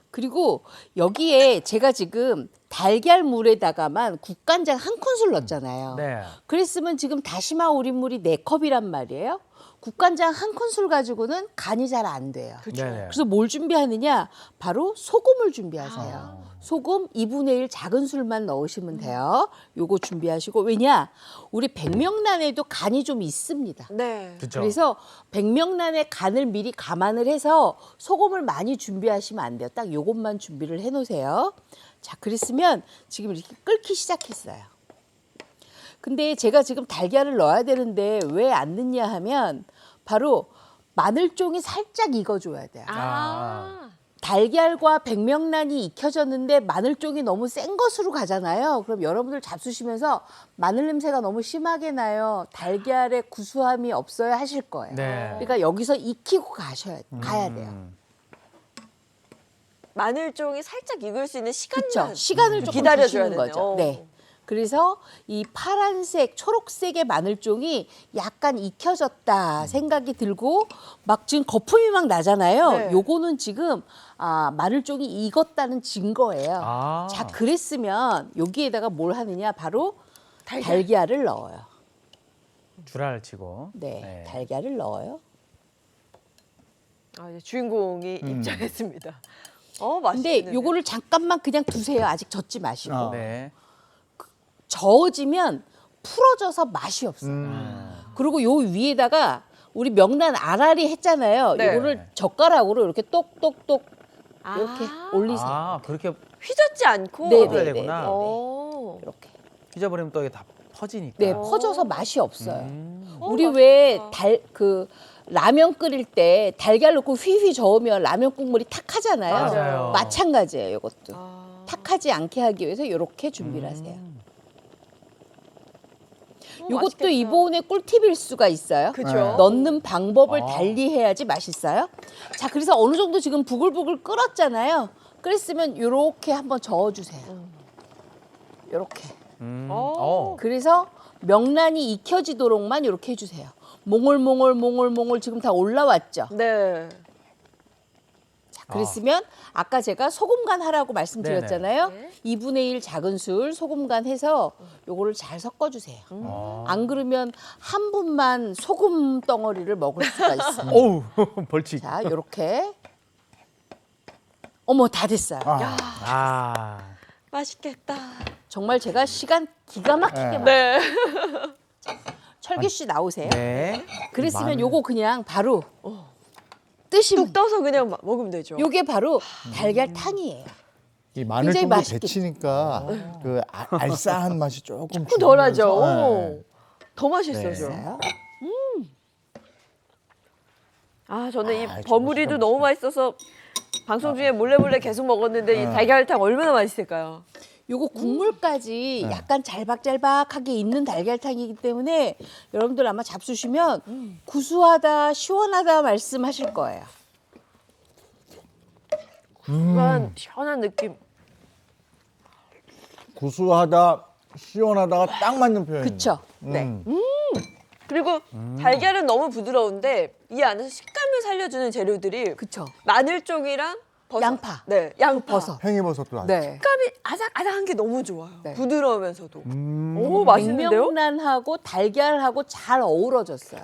[SPEAKER 13] 그리고 여기에 제가 지금 달걀물에다가만 국간장 한 큰술 넣었잖아요.
[SPEAKER 5] 네.
[SPEAKER 13] 그랬으면 지금 다시마 우린물이 4컵이란 말이에요. 국간장 한 큰술 가지고는 간이 잘 안 돼요.
[SPEAKER 5] 네네.
[SPEAKER 13] 그래서 뭘 준비하느냐? 바로 소금을 준비하세요. 소금 2분의 1 작은 술만 넣으시면 돼요. 요거 준비하시고, 왜냐? 우리 백명란에도 간이 좀 있습니다.
[SPEAKER 2] 네.
[SPEAKER 5] 그죠?
[SPEAKER 13] 그래서 백명란의 간을 미리 감안을 해서 소금을 많이 준비하시면 안 돼요. 딱 요것만 준비를 해놓으세요. 자, 그랬으면 지금 이렇게 끓기 시작했어요. 근데 제가 지금 달걀을 넣어야 되는데 왜 안 넣냐 하면 바로 마늘종이 살짝 익어줘야 돼요. 달걀과 백명란이 익혀졌는데 마늘종이 너무 센 것으로 가잖아요. 그럼 여러분들 잡수시면서 마늘 냄새가 너무 심하게 나요. 달걀의 구수함이 없어요 하실 거예요.
[SPEAKER 5] 네.
[SPEAKER 13] 그러니까 여기서 익히고 가야 돼요.
[SPEAKER 2] 마늘종이 살짝 익을 수 있는 시간만
[SPEAKER 13] 그렇죠. 시간을 조금
[SPEAKER 2] 기다려줘야
[SPEAKER 13] 주시는
[SPEAKER 2] 되네요.
[SPEAKER 13] 거죠. 네. 그래서 이 파란색, 초록색의 마늘종이 약간 익혀졌다 생각이 들고 막 지금 거품이 막 나잖아요.
[SPEAKER 2] 네.
[SPEAKER 13] 요거는 지금 마늘종이 익었다는 증거예요. 자, 그랬으면 여기에다가 뭘 하느냐, 바로 달걀을 넣어요.
[SPEAKER 5] 줄알을 치고.
[SPEAKER 13] 네, 달걀을 넣어요.
[SPEAKER 2] 이제 주인공이 입장했습니다.
[SPEAKER 13] 근데
[SPEAKER 2] 맛있겠는데.
[SPEAKER 13] 요거를 잠깐만 그냥 두세요. 아직 젓지 마시고.
[SPEAKER 5] 네.
[SPEAKER 13] 저어지면 풀어져서 맛이 없어요. 그리고 요 위에다가 우리 명란 알알이 했잖아요.
[SPEAKER 2] 네.
[SPEAKER 13] 이거를 젓가락으로 이렇게 똑똑똑 이렇게 올리세요.
[SPEAKER 5] 그렇게
[SPEAKER 2] 휘젓지 않고.
[SPEAKER 13] 네,
[SPEAKER 5] 풀어야
[SPEAKER 13] 네,
[SPEAKER 5] 되구나.
[SPEAKER 13] 이렇게.
[SPEAKER 5] 휘저버리면 또 이게 다 퍼지니까.
[SPEAKER 13] 네, 퍼져서 맛이 없어요. 우리 왜 라면 끓일 때 달걀 넣고 휘휘 저으면 라면 국물이 탁하잖아요.
[SPEAKER 5] 맞아요.
[SPEAKER 13] 마찬가지예요, 이것도. 탁하지 않게 하기 위해서 이렇게 준비를 하세요. 이것도
[SPEAKER 2] 맛있겠다.
[SPEAKER 13] 이번에 꿀팁일 수가 있어요.
[SPEAKER 2] 그죠?
[SPEAKER 13] 넣는 방법을 달리 해야지 맛있어요. 자, 그래서 어느 정도 지금 부글부글 끓었잖아요. 끓였으면 이렇게 한번 저어주세요. 이렇게. 그래서 명란이 익혀지도록만 이렇게 해주세요. 몽글몽글 지금 다 올라왔죠.
[SPEAKER 2] 네.
[SPEAKER 13] 자, 그랬으면 아까 제가 소금 간 하라고 말씀드렸잖아요.
[SPEAKER 2] 네.
[SPEAKER 13] 2분의 1 작은 술 소금 간 해서 요거를 잘 섞어주세요. 안 그러면 한 분만 소금 덩어리를 먹을 수가 있어요.
[SPEAKER 5] 어우, 벌칙.
[SPEAKER 13] 자, 요렇게. 어머, 다 됐어요.
[SPEAKER 5] 아.
[SPEAKER 2] 맛있겠다.
[SPEAKER 13] 정말 제가 시간 기가 막히게 많아요.
[SPEAKER 2] 네.
[SPEAKER 13] 철규 씨 나오세요.
[SPEAKER 5] 네.
[SPEAKER 13] 그랬으면 요거 그냥 바로 뜨시면
[SPEAKER 2] 뚝 떠서 그냥 먹으면 되죠.
[SPEAKER 13] 요게 바로 달걀탕이에요.
[SPEAKER 1] 이 마늘
[SPEAKER 13] 굉장히
[SPEAKER 1] 정도
[SPEAKER 13] 맛있겠다.
[SPEAKER 1] 데치니까 그 알싸한 맛이 조금
[SPEAKER 2] 조금 덜하죠.
[SPEAKER 1] 줄면서,
[SPEAKER 2] 오. 더 맛있어져.
[SPEAKER 13] 됐어요.
[SPEAKER 2] 아, 저는 이
[SPEAKER 1] 아,
[SPEAKER 2] 버무리도
[SPEAKER 1] 진짜
[SPEAKER 2] 너무 맛있어서 방송 중에 몰래 계속 먹었는데 이 달걀탕 얼마나 맛있을까요?
[SPEAKER 13] 요거 국물까지 약간 잘박잘박하게 있는 달걀탕이기 때문에 여러분들 아마 잡수시면 구수하다, 시원하다 말씀하실 거예요.
[SPEAKER 2] 약간 시원한 느낌.
[SPEAKER 1] 구수하다, 시원하다가 딱 맞는 표현이에요.
[SPEAKER 13] 그쵸?
[SPEAKER 1] 네.
[SPEAKER 2] 그리고 달걀은 너무 부드러운데 이 안에서 식감을 살려주는 재료들이
[SPEAKER 13] 그쵸?
[SPEAKER 2] 마늘 쪽이랑 버섯.
[SPEAKER 13] 양파.
[SPEAKER 2] 네, 양파.
[SPEAKER 13] 버섯.
[SPEAKER 1] 팽이버섯도 아주.
[SPEAKER 13] 네.
[SPEAKER 2] 식감이 아삭아삭한 게 너무 좋아요.
[SPEAKER 13] 네.
[SPEAKER 2] 부드러우면서도. 오, 맛있는데요?
[SPEAKER 13] 백명란하고 달걀하고 잘 어우러졌어요.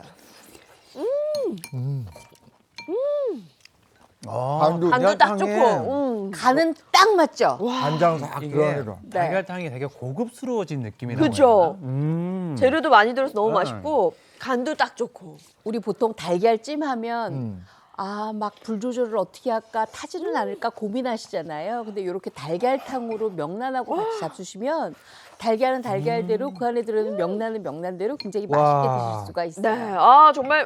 [SPEAKER 1] 간도
[SPEAKER 2] 간도 딱
[SPEAKER 5] 달걀탕에
[SPEAKER 2] 좋고.
[SPEAKER 13] 간은 딱 맞죠?
[SPEAKER 1] 간장 싹
[SPEAKER 5] 이게
[SPEAKER 1] 들어가니까.
[SPEAKER 5] 달걀탕이 되게 고급스러워진 느낌이
[SPEAKER 2] 그죠?
[SPEAKER 5] 나요.
[SPEAKER 2] 재료도 많이 들어서 너무
[SPEAKER 5] 네.
[SPEAKER 2] 맛있고 간도 딱 좋고.
[SPEAKER 13] 우리 보통 달걀찜 하면 아, 막 불 조절을 어떻게 할까, 타지는 않을까 고민하시잖아요. 근데 이렇게 달걀탕으로 명란하고 같이 잡수시면 달걀은 달걀대로 그 안에 들어있는 명란은 명란대로 굉장히 맛있게 드실 수가 있어요.
[SPEAKER 2] 네, 아 정말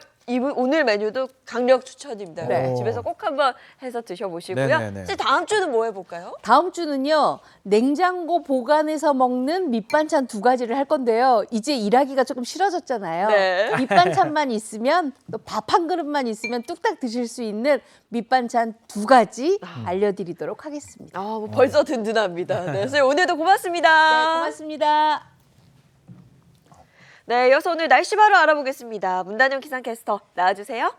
[SPEAKER 2] 오늘 메뉴도 강력 추천입니다.
[SPEAKER 13] 네.
[SPEAKER 2] 집에서 꼭 한번 해서 드셔보시고요.
[SPEAKER 5] 네네네.
[SPEAKER 2] 이제 다음 주는 뭐 해볼까요?
[SPEAKER 13] 다음 주는요, 냉장고 보관해서 먹는 밑반찬 2가지를 할 건데요. 이제 일하기가 조금 싫어졌잖아요.
[SPEAKER 2] 네.
[SPEAKER 13] 밑반찬만 있으면, 또 밥 한 그릇만 있으면 뚝딱 드실 수 있는 밑반찬 2가지 알려드리도록 하겠습니다.
[SPEAKER 2] 아, 뭐 벌써 든든합니다. 네, 선생님 오늘도 고맙습니다.
[SPEAKER 13] 네, 고맙습니다.
[SPEAKER 2] 네, 이어서 오늘 날씨 바로 알아보겠습니다. 문단영 기상캐스터 나와주세요.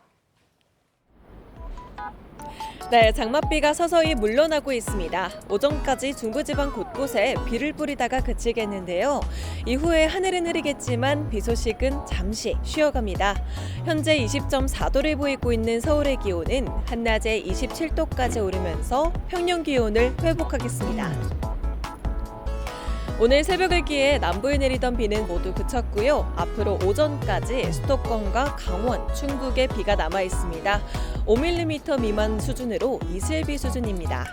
[SPEAKER 4] 네, 장맛비가 서서히 물러나고 있습니다. 오전까지 중부지방 곳곳에 비를 뿌리다가 그치겠는데요. 이후에 하늘은 흐리겠지만 비 소식은 잠시 쉬어갑니다. 현재 20.4도를 보이고 있는 서울의 기온은 한낮에 27도까지 오르면서 평년 기온을 회복하겠습니다. 오늘 새벽을 기해 남부에 내리던 비는 모두 그쳤고요. 앞으로 오전까지 수도권과 강원, 충북에 비가 남아 있습니다. 5mm 미만 수준으로 이슬비 수준입니다.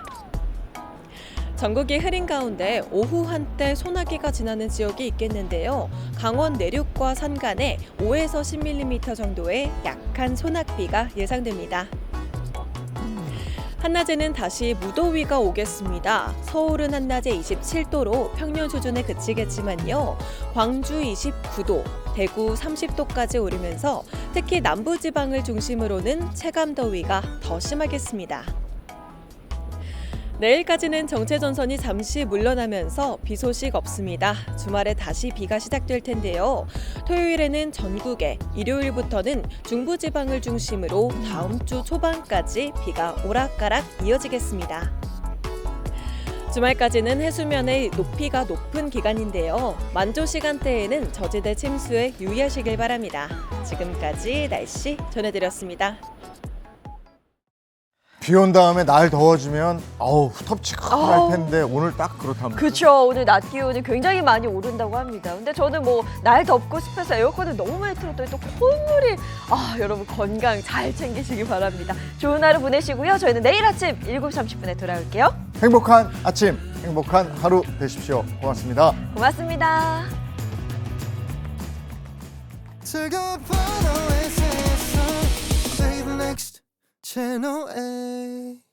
[SPEAKER 4] 전국이 흐린 가운데 오후 한때 소나기가 지나는 지역이 있겠는데요. 강원 내륙과 산간에 5에서 10mm 정도의 약한 소낙비가 예상됩니다. 한낮에는 다시 무더위가 오겠습니다. 서울은 한낮에 27도로 평년 수준에 그치겠지만요. 광주 29도, 대구 30도까지 오르면서 특히 남부지방을 중심으로는 체감더위가 더 심하겠습니다. 내일까지는 정체전선이 잠시 물러나면서 비 소식 없습니다. 주말에 다시 비가 시작될 텐데요. 토요일에는 전국에, 일요일부터는 중부지방을 중심으로 다음 주 초반까지 비가 오락가락 이어지겠습니다. 주말까지는 해수면의 높이가 높은 기간인데요. 만조 시간대에는 저지대 침수에 유의하시길 바랍니다. 지금까지 날씨 전해드렸습니다.
[SPEAKER 1] 비 온 다음에 날 더워지면 후텁지근할 텐데 오늘 딱 그렇답니다.
[SPEAKER 2] 그렇죠. 오늘 낮 기온이 굉장히 많이 오른다고 합니다. 근데 저는 뭐 날 덥고 습해서 에어컨을 너무 많이 틀었더니 또 콧물이 여러분 건강 잘 챙기시기 바랍니다. 좋은 하루 보내시고요. 저희는 내일 아침 7시 30분에 돌아올게요.
[SPEAKER 1] 행복한 아침, 행복한 하루 되십시오. 고맙습니다.
[SPEAKER 2] 고맙습니다.
[SPEAKER 14] Channel A